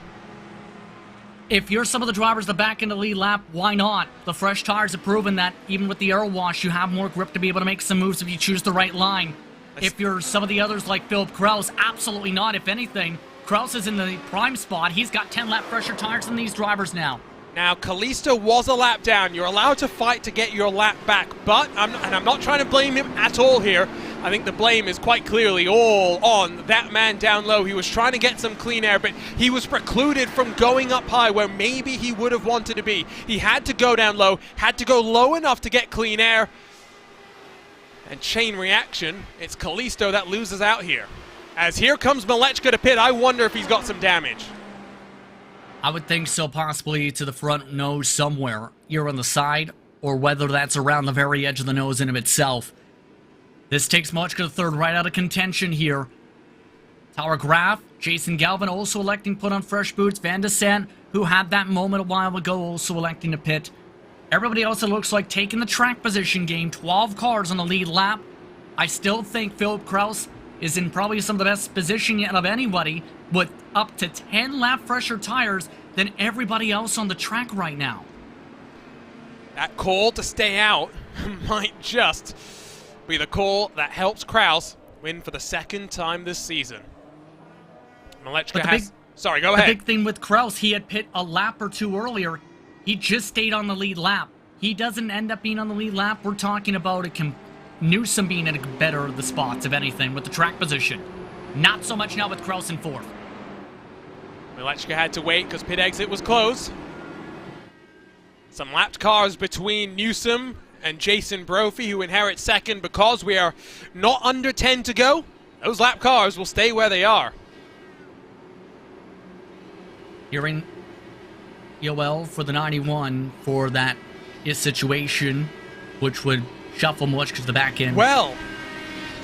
If you're some of the drivers the back in the lead lap, why not? The fresh tires have proven that even with the air wash, you have more grip to be able to make some moves if you choose the right line. If you're some of the others like Philip Kraus, absolutely not. If anything, Kraus is in the prime spot. He's got 10 lap fresher tires than these drivers now. Now, Kalisto was a lap down. You're allowed to fight to get your lap back, but I'm not trying to blame him at all here. I think the blame is quite clearly all on that man down low. He was trying to get some clean air, but he was precluded from going up high where maybe he would have wanted to be. He had to go down low, had to go low enough to get clean air. And chain reaction, it's Kalisto that loses out here. As here comes Malechko to pit, I wonder if he's got some damage. I would think so, possibly to the front nose somewhere, either on the side, or whether that's around the very edge of the nose in of itself. This takes Malechko the third right out of contention here. Tower Graf, Jason Galvin also electing to put on fresh boots. Van de Sant, who had that moment a while ago, also electing to pit. Everybody else, it looks like, taking the track position game. 12 cars on the lead lap. I still think Philip Kraus is in probably some of the best position yet of anybody, with up to 10 lap fresher tires than everybody else on the track right now. That call to stay out might just be the call that helps Kraus win for the second time this season. Malechko has... Sorry, go ahead. The big thing with Kraus, he had pit a lap or two earlier. He just stayed on the lead lap. He doesn't end up being on the lead lap. We're talking about Newsom being at a better of the spots, if anything, with the track position. Not so much now with Kraus in fourth. Malechko had to wait because pit exit was closed. Some lapped cars between Newsom and Jason Brophy, who inherit second because we are not under 10 to go. Those lap cars will stay where they are. Hearing EOL for the 91 for that situation, which would shuffle Malechko to the back end. Well,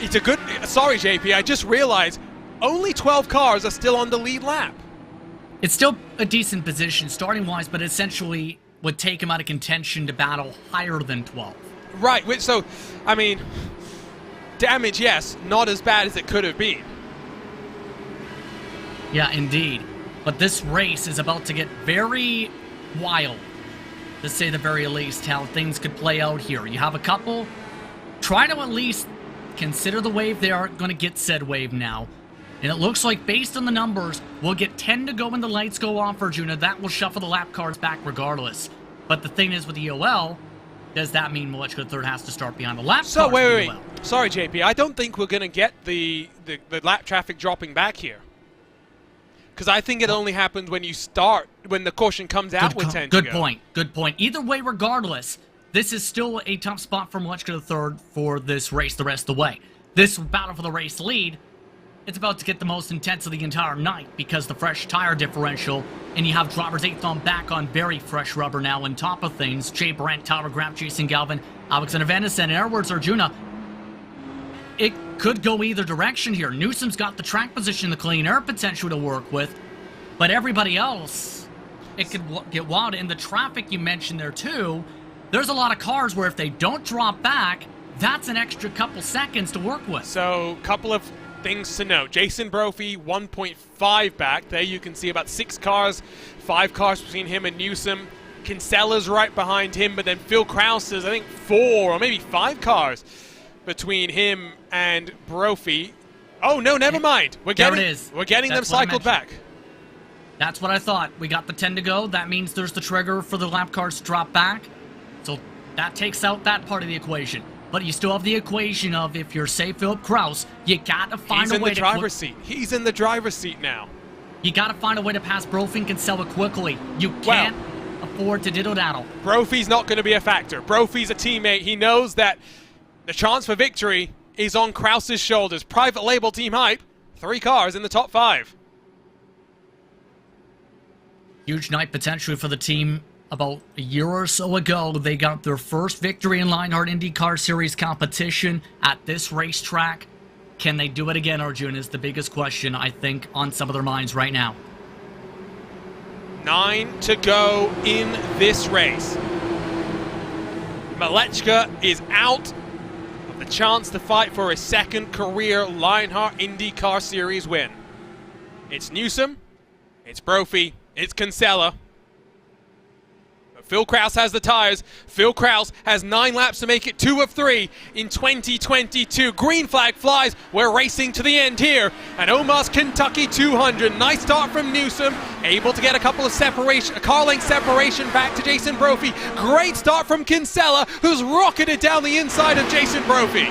it's a good... Sorry, JP, I just realized only 12 cars are still on the lead lap. It's still a decent position starting-wise, but essentially would take him out of contention to battle higher than 12. Right, which, so, I mean, damage, yes, not as bad as it could have been. Yeah, indeed. But this race is about to get very wild, to say the very least, how things could play out here. You have a couple. Try to at least consider the wave. They are going to get said wave now. And it looks like, based on the numbers, we'll get 10 to go when the lights go off, Arjuna. That will shuffle the lap cards back regardless. But the thing is, with the OL, does that mean Malechka third has to start behind the lap cards? So, wait. Sorry, JP. I don't think we're going to get the lap traffic dropping back here. Because I think it only happens when you start, when the caution comes out with 10 to go. Good point. Either way, regardless, this is still a tough spot for Malechka third for this race the rest of the way. This battle for the race lead, it's about to get the most intense of the entire night because the fresh tire differential, and you have drivers 8th on back on very fresh rubber now on top of things. Jay Brandt, Tyler Graf, Jason Galvin, Alexander Van and Edwards Arjuna. It could go either direction here. Newsom's got the track position, the clean air potential to work with, but everybody else, it could get wild. And the traffic you mentioned there too, there's a lot of cars where if they don't drop back, that's an extra couple seconds to work with. So, couple of things to note. Jason Brophy, 1.5 back. There you can see about 6 cars, 5 cars between him and Newsom. Kinsella's right behind him, but then Phil Krause is, I think, 4 or maybe 5 cars between him and Brophy. Oh, no, never mind. We're getting them cycled back. That's what I thought. We got the 10 to go. That means there's the trigger for the lap cars to drop back. So that takes out that part of the equation. But you still have the equation of, if you're, say, Philip Krause, you gotta find a way to... He's in the driver's seat. He's in the driver's seat now. You gotta find a way to pass Brophy and Kinsella quickly. You can't afford to diddle-daddle. Brophy's not going to be a factor. Brophy's a teammate. He knows that the chance for victory is on Krause's shoulders. Private label team hype. 3 cars in the top 5. Huge night potentially for the team. About a year or so ago, they got their first victory in Lionheart IndyCar Series competition at this racetrack. Can they do it again, Arjuna, is the biggest question, I think, on some of their minds right now. 9 to go in this race. Malechka is out of the chance to fight for his second career Lionheart IndyCar Series win. It's Newsom, it's Brophy, it's Kinsella. Phil Krause has the tires. Phil Krause has 9 laps to make it 2 of 3 in 2022. Green flag flies. We're racing to the end here at Omaha's Kentucky 200. Nice start from Newsom. Able to get a couple of car length separation back to Jason Brophy. Great start from Kinsella, who's rocketed down the inside of Jason Brophy.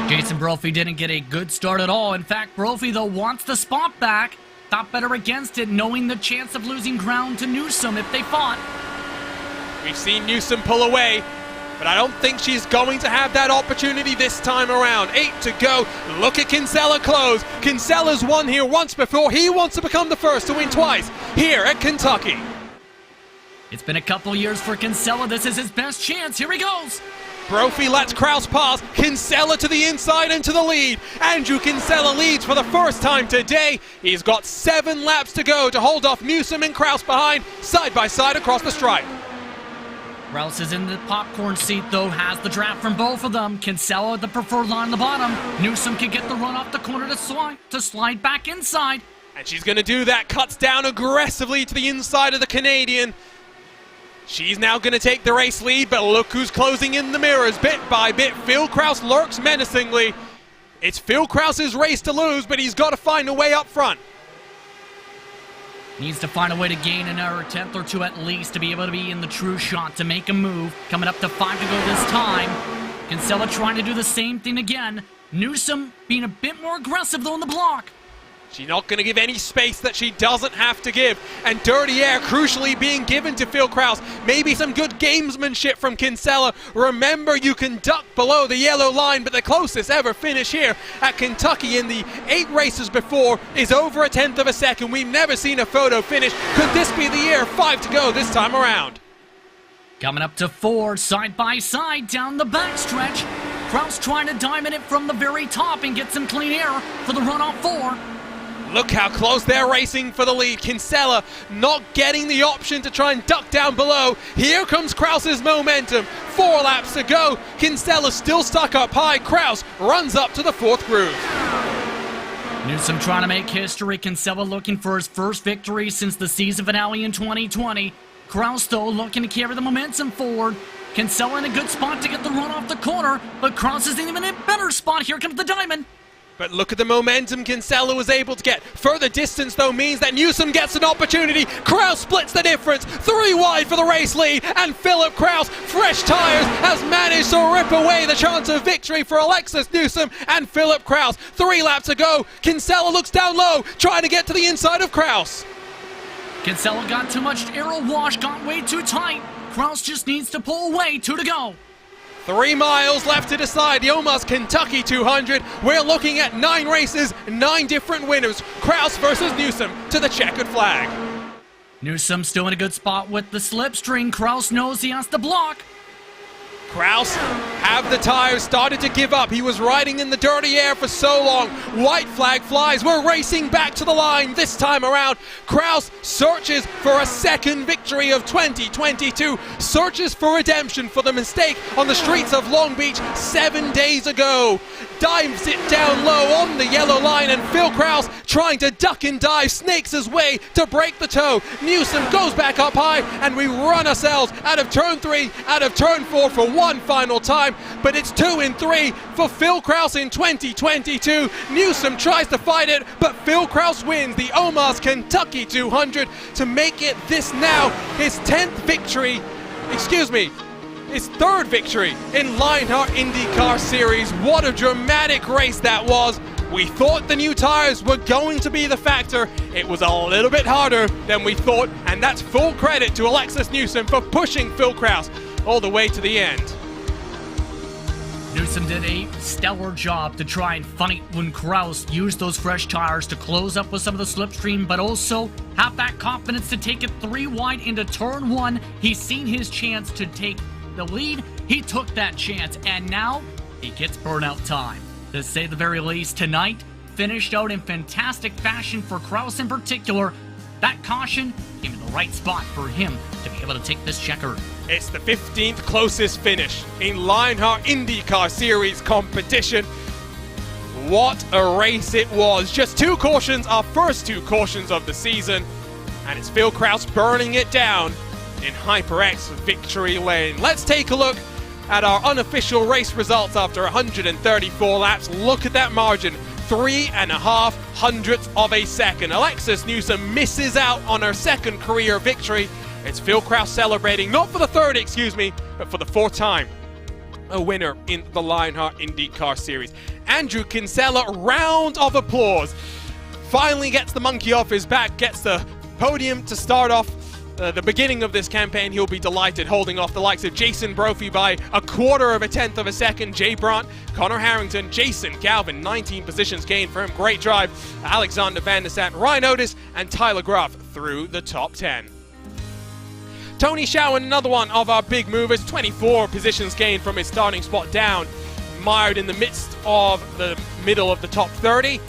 Jason Brophy didn't get a good start at all. In fact, Brophy, though, wants the spot back. Thought better against it, knowing the chance of losing ground to Newsom if they fought. We've seen Newsom pull away, but I don't think she's going to have that opportunity this time around. 8 to go. Look at Kinsella close. Kinsella's won here once before. He wants to become the first to win twice here at Kentucky. It's been a couple years for Kinsella. This is his best chance. Here he goes. Brophy lets Krause pass. Kinsella to the inside and to the lead. Andrew Kinsella leads for the first time today. He's got 7 laps to go to hold off Newsom and Krause behind, side by side across the stripe. Krause is in the popcorn seat, though, has the draft from both of them. Kinsella the preferred line on the bottom. Newsom can get the run off the corner to slide back inside. And she's going to do that, cuts down aggressively to the inside of the Canadian. She's now going to take the race lead, but look who's closing in the mirrors bit by bit. Phil Krause lurks menacingly. It's Phil Krause's race to lose, but he's got to find a way up front. Needs to find a way to gain another 10th or 2 at least to be able to be in the true shot to make a move. Coming up to 5 to go this time. Kinsella trying to do the same thing again. Newsom being a bit more aggressive though in the block. She's not going to give any space that she doesn't have to give. And dirty air crucially being given to Phil Krause. Maybe some good gamesmanship from Kinsella. Remember, you can duck below the yellow line, but the closest ever finish here at Kentucky in the 8 races before is over a 10th of a second. We've never seen a photo finish. Could this be the year? 5 to go this time around. Coming up to 4, side by side down the backstretch. Krause trying to diamond it from the very top and get some clean air for the run off 4. Look how close they're racing for the lead. Kinsella not getting the option to try and duck down below. Here comes Kraus's momentum. 4 laps to go. Kinsella still stuck up high. Kraus runs up to the 4th groove. Newsom trying to make history. Kinsella looking for his first victory since the season finale in 2020. Kraus, though, looking to carry the momentum forward. Kinsella in a good spot to get the run off the corner, but Kraus is even in a better spot. Here comes the diamond. But look at the momentum Kinsella was able to get. Further distance, though, means that Newsom gets an opportunity. Kraus splits the difference. 3 wide for the race lead. And Philip Kraus, fresh tires, has managed to rip away the chance of victory for Alexis Newsom and Philip Kraus. 3 laps to go. Kinsella looks down low, trying to get to the inside of Kraus. Kinsella got too much aero wash, got way too tight. Kraus just needs to pull away. 2 to go. 3 miles left to decide the Omaha's Kentucky 200. We're looking at 9 races, 9 different winners. Kraus versus Newsom to the checkered flag. Newsom still in a good spot with the slipstream. Kraus knows he has to block. Kraus have the tires started to give up. He was riding in the dirty air for so long. White flag flies. We're racing back to the line this time around. Kraus searches for a second victory of 2022. Searches for redemption for the mistake on the streets of Long Beach 7 days ago. Dives it down low on the yellow line, and Phil Kraus trying to duck and dive snakes his way to break the toe. Newsom goes back up high, and we run ourselves out of turn 3, out of turn 4 for one final time, but it's 2 and 3 for Phil Kraus in 2022. Newsom tries to fight it, but Phil Kraus wins the Omaha's Kentucky 200 to make it this now his 10th victory, his 3rd victory in Lionheart IndyCar Series. What a dramatic race that was. We thought the new tires were going to be the factor. It was a little bit harder than we thought, and that's full credit to Alexis Newsom for pushing Phil Kraus all the way to the end. Newsom did a stellar job to try and fight when Kraus used those fresh tires to close up with some of the slipstream, but also have that confidence to take it 3 wide into turn 1. He's seen his chance to take the lead. He took that chance, and now he gets burnout time. To say the very least, tonight finished out in fantastic fashion for Kraus in particular. That caution came in the right spot for him to be able to take this checker. It's the 15th closest finish in Lionheart IndyCar Series competition. What a race it was. Just 2 cautions, our first 2 cautions of the season. And it's Phil Kraus burning it down in HyperX Victory Lane. Let's take a look at our unofficial race results after 134 laps. Look at that margin. 3.5 hundredths of a second. Alexis Newsom misses out on her 2nd career victory. It's Phil Kraus celebrating, not for the 3rd, but for the 4th time. A winner in the Lionheart IndyCar Series. Andrew Kinsella, round of applause. Finally gets the monkey off his back, gets the podium to start off the beginning of this campaign. He'll be delighted, holding off the likes of Jason Brophy by 1/4 of a tenth of a second. Jay Brandt, Connor Harrington, Jason Galvin, 19 positions gained for him. Great drive. Alexander Van der Sant, Ryan Otis, and Tyler Gruff through the top 10. Tony Schowen, another one of our big movers, 24 positions gained from his starting spot down, mired in the midst of the middle of the top 30.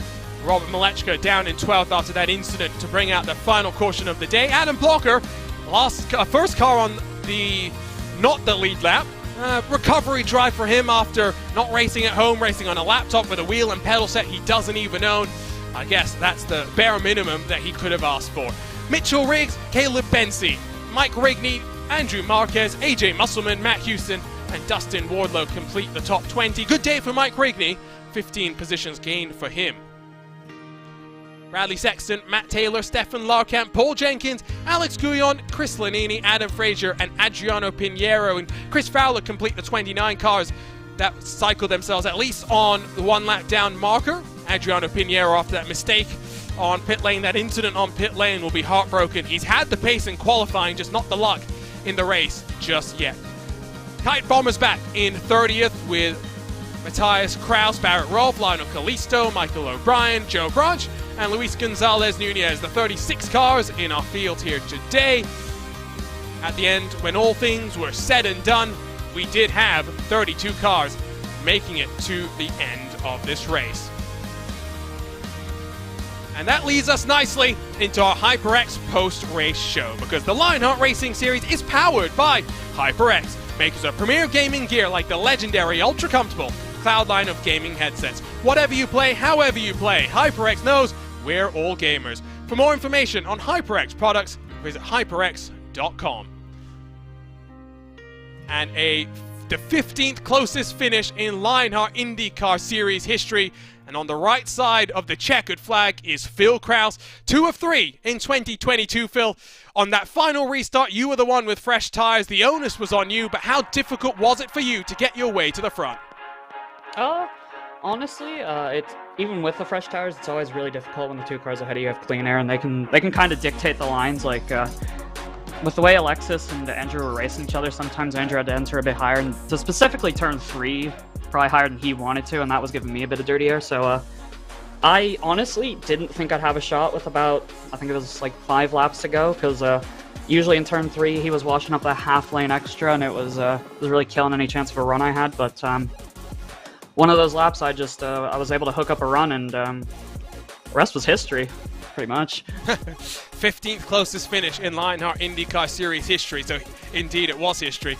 Robert Malechka down in 12th after that incident to bring out the final caution of the day. Adam Blocker, first car on not the lead lap. Recovery drive for him after not racing at home, racing on a laptop with a wheel and pedal set he doesn't even own. I guess that's the bare minimum that he could have asked for. Mitchell Riggs, Caleb Bensi, Mike Rigney, Andrew Marquez, AJ Musselman, Matt Houston, and Dustin Wardlow complete the top 20. Good day for Mike Rigney, 15 positions gained for him. Bradley Sexton, Matt Taylor, Stefan Larkamp, Paul Jenkins, Alex Guyon, Chris Lanini, Adam Frazier, and Adriano Pinheiro and Chris Fowler complete the 29 cars that cycle themselves at least on the 1 lap down marker. Adriano Pinheiro, after that mistake on pit lane, that incident on pit lane, will be heartbroken. He's had the pace in qualifying, just not the luck in the race just yet. Kite Bombers back in 30th with Matthias Kraus, Barrett Rolfe, Lionel Kalisto, Michael O'Brien, Joe Branch, and Luis Gonzalez Nunez, the 36 cars in our field here today. At the end, when all things were said and done, we did have 32 cars making it to the end of this race. And that leads us nicely into our HyperX post-race show, because the Lionheart Racing Series is powered by HyperX, makers of premier gaming gear like the legendary ultra-comfortable Cloud line of gaming headsets. Whatever you play, however you play, HyperX knows we're all gamers. For more information on HyperX products, visit hyperx.com. And the 15th closest finish in Lionheart IndyCar Series history. And on the right side of the checkered flag is Phil Kraus, 2 of 3 in 2022, Phil. On that final restart, you were the one with fresh tyres. The onus was on you, but how difficult was it for you to get your way to the front? Honestly, it's even with the fresh tires, it's always really difficult when the 2 cars ahead of you have clean air, and they can kind of dictate the lines. Like with the way Alexis and Andrew were racing each other, sometimes Andrew had to enter a bit higher, and to specifically turn 3, probably higher than he wanted to, and that was giving me a bit of dirty air. So I honestly didn't think I'd have a shot with about, I think it was like 5 laps to go, because usually in turn 3 he was washing up a half lane extra, and it was really killing any chance of a run I had. But one of those laps I was able to hook up a run, and the rest was history, pretty much. 15th closest finish in Lionheart IndyCar Series history, so indeed it was history.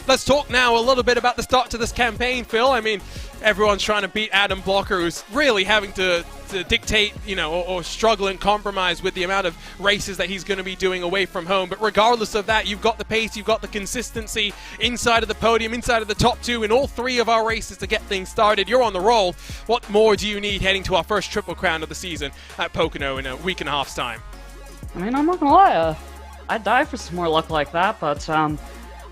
Let's talk now a little bit about the start to this campaign, Phil. I mean, everyone's trying to beat Adam Blocker, who's really having to dictate, or struggle and compromise with the amount of races that he's going to be doing away from home. But regardless of that, you've got the pace, you've got the consistency inside of the podium, inside of the top 2 in all 3 of our races to get things started. You're on the roll. What more do you need heading to our first Triple Crown of the season at Pocono in a week and a half's time? I mean, I'm not gonna lie, I'd die for some more luck like that, but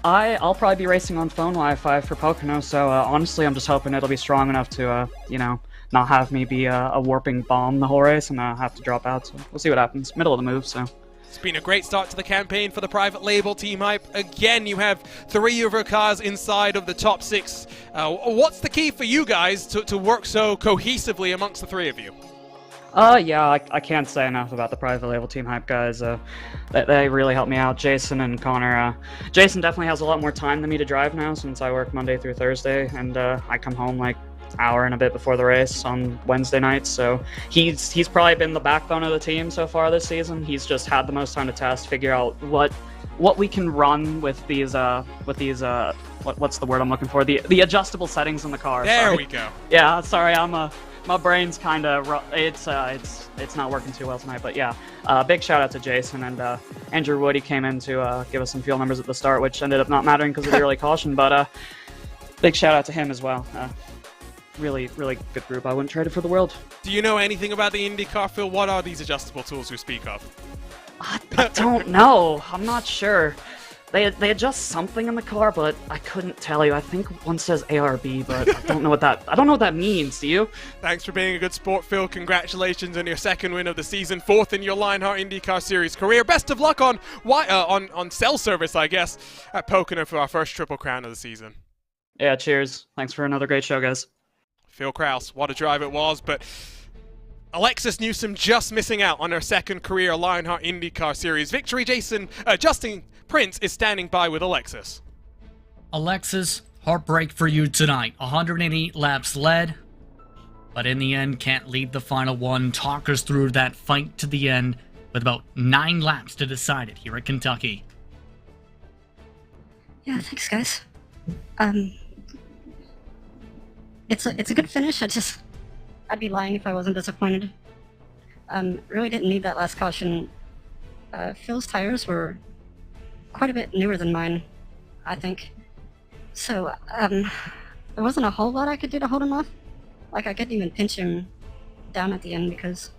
I'll probably be racing on phone Wi-Fi for Pocono, so honestly, I'm just hoping it'll be strong enough to, not have me be a warping bomb the whole race and have to drop out. So we'll see what happens. Middle of the move, so. It's been a great start to the campaign for the private label Team Hype. Again, you have 3 of your cars inside of the top 6. What's the key for you guys to work so cohesively amongst the 3 of you? Yeah, I can't say enough about the private label Team Hype guys. They really helped me out. Jason and Connor. Jason definitely has a lot more time than me to drive now, since I work Monday through Thursday, and I come home like an hour and a bit before the race on Wednesday nights. So he's probably been the backbone of the team so far this season. He's just had the most time to test, figure out what we can run with these what's the word I'm looking for? The adjustable settings in the car. There we go. Yeah, sorry, my brain's kind of it's not working too well tonight. But yeah, big shout out to Jason and Andrew Woody came in to give us some fuel numbers at the start, which ended up not mattering because of the early caution. But big shout out to him as well. Really good group. I wouldn't trade it for the world. Do you know anything about the IndyCar, Phil? What are these adjustable tools you speak of? I don't know. I'm not sure. They adjust something in the car, but I couldn't tell you. I think one says ARB, but I don't know what that means. Do you? Thanks for being a good sport, Phil. Congratulations on your 2nd win of the season, 4th in your Lionheart IndyCar Series career. Best of luck on cell service, I guess, at Pocono for our first Triple Crown of the season. Yeah, cheers. Thanks for another great show, guys. Phil Kraus, what a drive it was, but Alexis Newsom just missing out on her 2nd career Lionheart IndyCar Series victory. Justin Prince is standing by with Alexis. Alexis, heartbreak for you tonight. 108 laps led, but in the end can't lead the final one. Talk us through that fight to the end with about 9 laps to decide it here at Kentucky. Yeah, thanks guys. It's a good finish. I'd be lying if I wasn't disappointed. Really didn't need that last caution. Phil's tires were quite a bit newer than mine, I think. So, there wasn't a whole lot I could do to hold him off. Like, I couldn't even pinch him down at the end because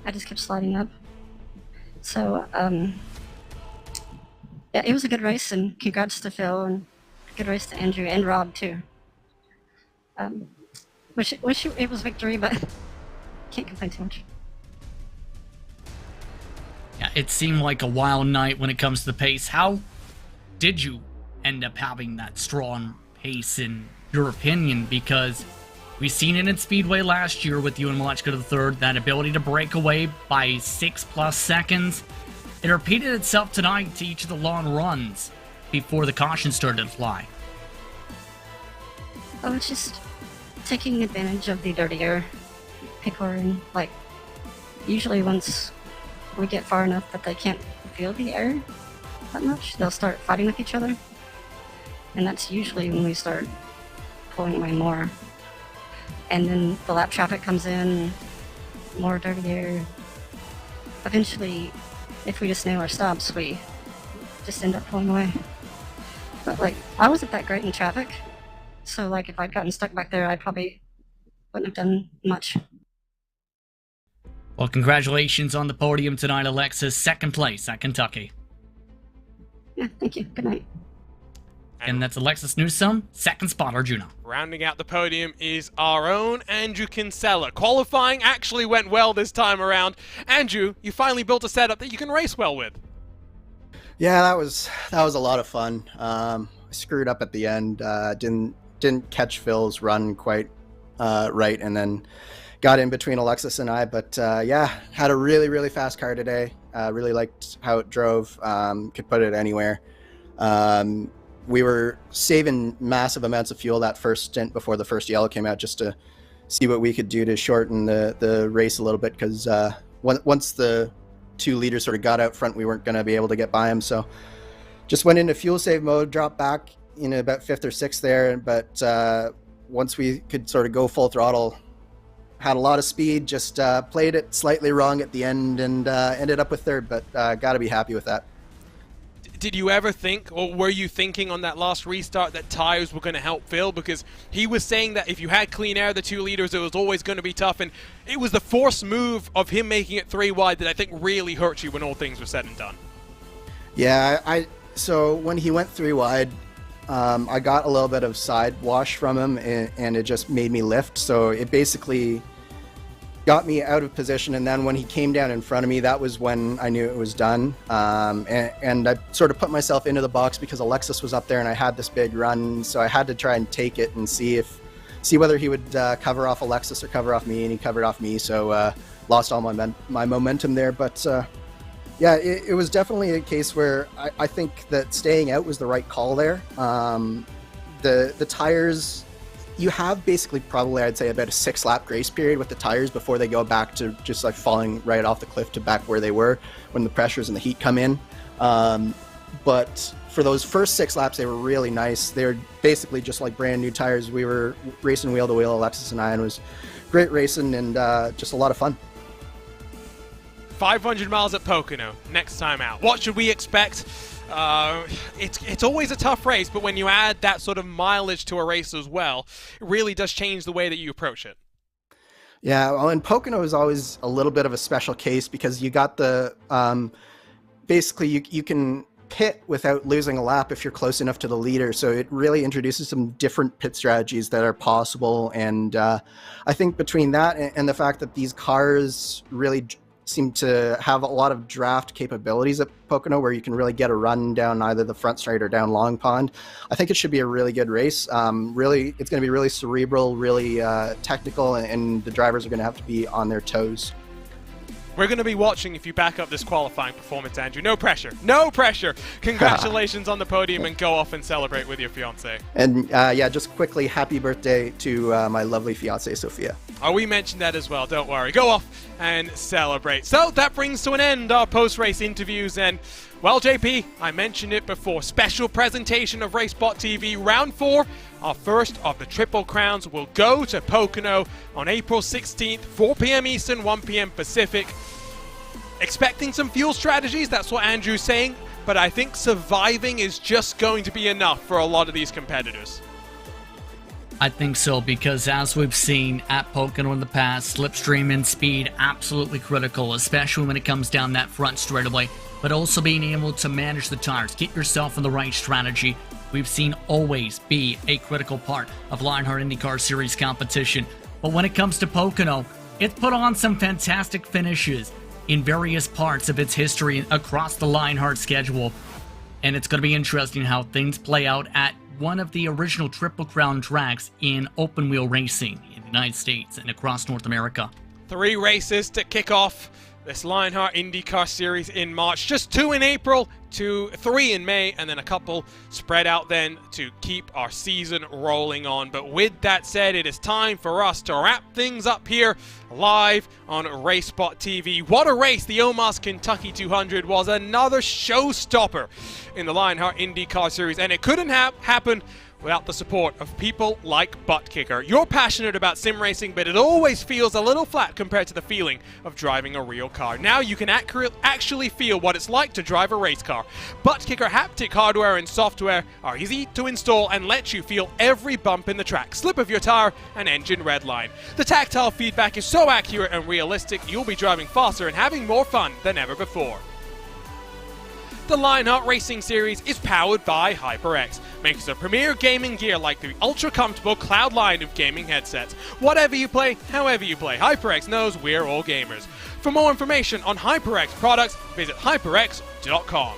I just kept sliding up. So, yeah, it was a good race, and congrats to Phil, and good race to Andrew and Rob, too. Wish it was victory, but can't complain too much. Yeah, it seemed like a wild night when it comes to the pace. How did you end up having that strong pace in your opinion? Because we've seen it in Speedway last year with you and Malechka III, that ability to break away by 6+ seconds. It repeated itself tonight to each of the long runs before the caution started to fly. Oh, it's just taking advantage of the dirty air. People are in, like, usually once we get far enough that they can't feel the air that much, they'll start fighting with each other. And that's usually when we start pulling away more. And then the lap traffic comes in, more dirty air. Eventually, if we just nail our stops, we just end up pulling away. But like, I wasn't that great in traffic, so like if I'd gotten stuck back there, I probably wouldn't have done much. Well, congratulations on the podium tonight, Alexis. Second place at Kentucky. Yeah, thank you. Good night. And that's Alexis Newsome, second spot, Arjuna. Rounding out the podium is our own Andrew Kinsella. Qualifying actually went well this time around. Andrew, you finally built a setup that you can race well with. Yeah, that was a lot of fun. I screwed up at the end. Didn't catch Phil's run quite right, and then got in between Alexis and I. But yeah, had a really fast car today. Really liked how it drove. Could put it anywhere. We were saving massive amounts of fuel that first stint before the first yellow came out, just to see what we could do to shorten the race a little bit, because once the 2 leaders sort of got out front, we weren't going to be able to get by them. So just went into fuel save mode, dropped back in about 5th or 6th there. But once we could sort of go full throttle, had a lot of speed, just played it slightly wrong at the end, and ended up with 3rd, but got to be happy with that. Did you ever think, or were you thinking on that last restart, that tires were going to help Phil? Because he was saying that if you had clean air, the 2 liters, it was always going to be tough. And it was the forced move of him making it 3 wide that I think really hurt you when all things were said and done. Yeah, so when he went 3 wide, I got a little bit of side wash from him, and it just made me lift. So it basically got me out of position, and then when he came down in front of me, that was when I knew it was done. And I sort of put myself into the box because Alexis was up there and I had this big run, so I had to try and take it and see whether he would cover off Alexis or cover off me, and he covered off me, so lost all my momentum there. But yeah, it was definitely a case where I think that staying out was the right call there. The tires, you have basically probably, I'd say, about a 6-lap grace period with the tires before they go back to just like falling right off the cliff to back where they were when the pressures and the heat come in. But for those first 6 laps, they were really nice. They were basically just like brand new tires. We were racing wheel to wheel, Alexis and I, and it was great racing and just a lot of fun. 500 miles at Pocono next time out. What should we expect? It's always a tough race, but when you add that sort of mileage to a race as well, it really does change the way that you approach it. Yeah, well, and Pocono is always a little bit of a special case because you got the basically you can pit without losing a lap if you're close enough to the leader, so it really introduces some different pit strategies that are possible. And I think between that and the fact that these cars really seem to have a lot of draft capabilities at Pocono, where you can really get a run down either the front straight or down Long Pond, I think it should be a really good race. Really, it's going to be really cerebral, really technical, and the drivers are going to have to be on their toes. We're going to be watching if you back up this qualifying performance, Andrew. No pressure. No pressure. Congratulations on the podium, and go off and celebrate with your fiancée. And yeah, just quickly, happy birthday to my lovely fiancée, Sophia. Oh, we mentioned that as well. Don't worry. Go off and celebrate. So that brings to an end our post-race interviews. And, well, JP, I mentioned it before. Special presentation of RaceBot TV Round 4. Our first of the Triple Crowns will go to Pocono on April 16th, 4 p.m. Eastern, 1 p.m. Pacific. Expecting some fuel strategies, that's what Andrew's saying, but I think surviving is just going to be enough for a lot of these competitors. I think so, because as we've seen at Pocono in the past, slipstream and speed absolutely critical, especially when it comes down that front straightaway, but also being able to manage the tires, get yourself in the right strategy. We've seen always be a critical part of Lionheart IndyCar Series competition. But when it comes to Pocono, it's put on some fantastic finishes in various parts of its history across the Lionheart schedule. And it's going to be interesting how things play out at one of the original Triple Crown tracks in open wheel racing in the United States and across North America. 3 races to kick off this Lionheart IndyCar series in March. Just 2 in April, 3 in May, and then a couple spread out then to keep our season rolling on. But with that said, it is time for us to wrap things up here live on RaceSpot TV. What a race! The Omaha's Kentucky 200 was another showstopper in the Lionheart IndyCar series, and it couldn't have happened without the support of people like Butt Kicker. You're passionate about sim racing, but it always feels a little flat compared to the feeling of driving a real car. Now you can actually feel what it's like to drive a race car. Butt Kicker haptic hardware and software are easy to install and let you feel every bump in the track, slip of your tire, and engine redline. The tactile feedback is so accurate and realistic, you'll be driving faster and having more fun than ever before. The Lionheart Racing Series is powered by HyperX, makers of premier gaming gear like the ultra-comfortable Cloud line of gaming headsets. Whatever you play, however you play, HyperX knows we're all gamers. For more information on HyperX products, visit hyperx.com.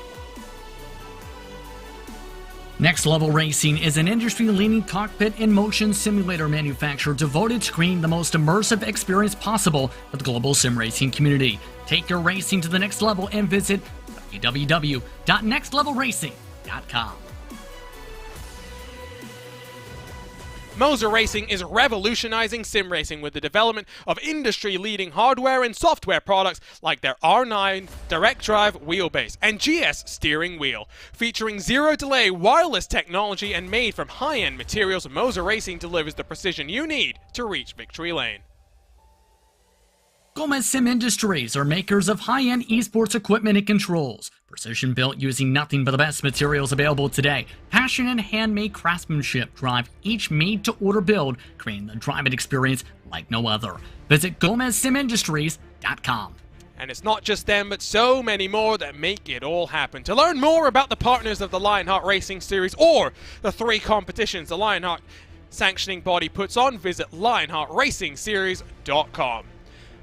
Next Level Racing is an industry-leading cockpit and motion simulator manufacturer devoted to creating the most immersive experience possible for the global sim racing community. Take your racing to the next level and visit www.nextlevelracing.com. Moser Racing is revolutionizing sim racing with the development of industry-leading hardware and software products like their R9 direct drive wheelbase and GS steering wheel. Featuring zero-delay wireless technology and made from high-end materials, Moser Racing delivers the precision you need to reach victory lane. Gomez Sim Industries are makers of high-end esports equipment and controls. Precision built using nothing but the best materials available today. Passion and handmade craftsmanship drive each made-to-order build, creating the driving experience like no other. Visit GomezSimIndustries.com. And it's not just them, but so many more that make it all happen. To learn more about the partners of the Lionheart Racing Series or the 3 competitions the Lionheart sanctioning body puts on, visit LionheartRacingSeries.com.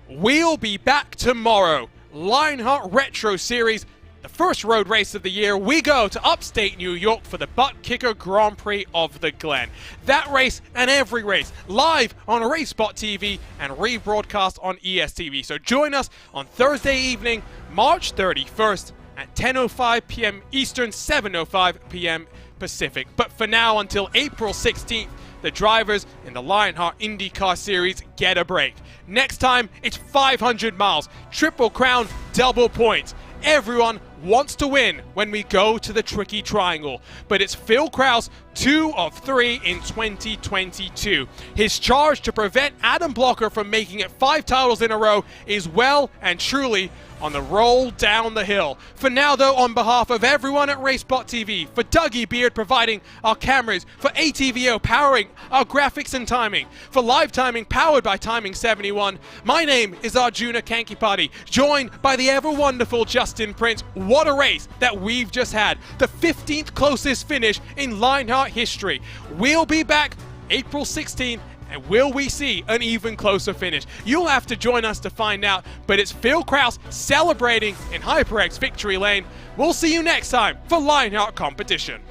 We'll be back tomorrow. Lionheart Retro Series, the first road race of the year. We go to upstate New York for the Butt Kicker Grand Prix of the Glen. That race and every race live on RaceSpot TV and rebroadcast on ESTV. So join us on Thursday evening, March 31st at 10:05 p.m. Eastern, 7:05 p.m. Pacific. But for now, until April 16th, the drivers in the Lionheart IndyCar Series get a break. Next time, it's 500 miles, Triple Crown, double points. Everyone wants to win when we go to the Tricky Triangle, but it's Phil Krause, 2 of 3 in 2022. His charge to prevent Adam Blocker from making it 5 titles in a row is well and truly on the roll down the hill. For now though, on behalf of everyone at RaceSpot TV, for Dougie Beard providing our cameras, for ATVO powering our graphics and timing, for live timing powered by Timing 71, my name is Arjuna Kankipati, joined by the ever wonderful Justin Prince. What a race that we've just had, the 15th closest finish in Lionheart history. We'll be back April 16th, and will we see an even closer finish? You'll have to join us to find out, but it's Phil Krause celebrating in HyperX Victory Lane. We'll see you next time for Lionheart Competition.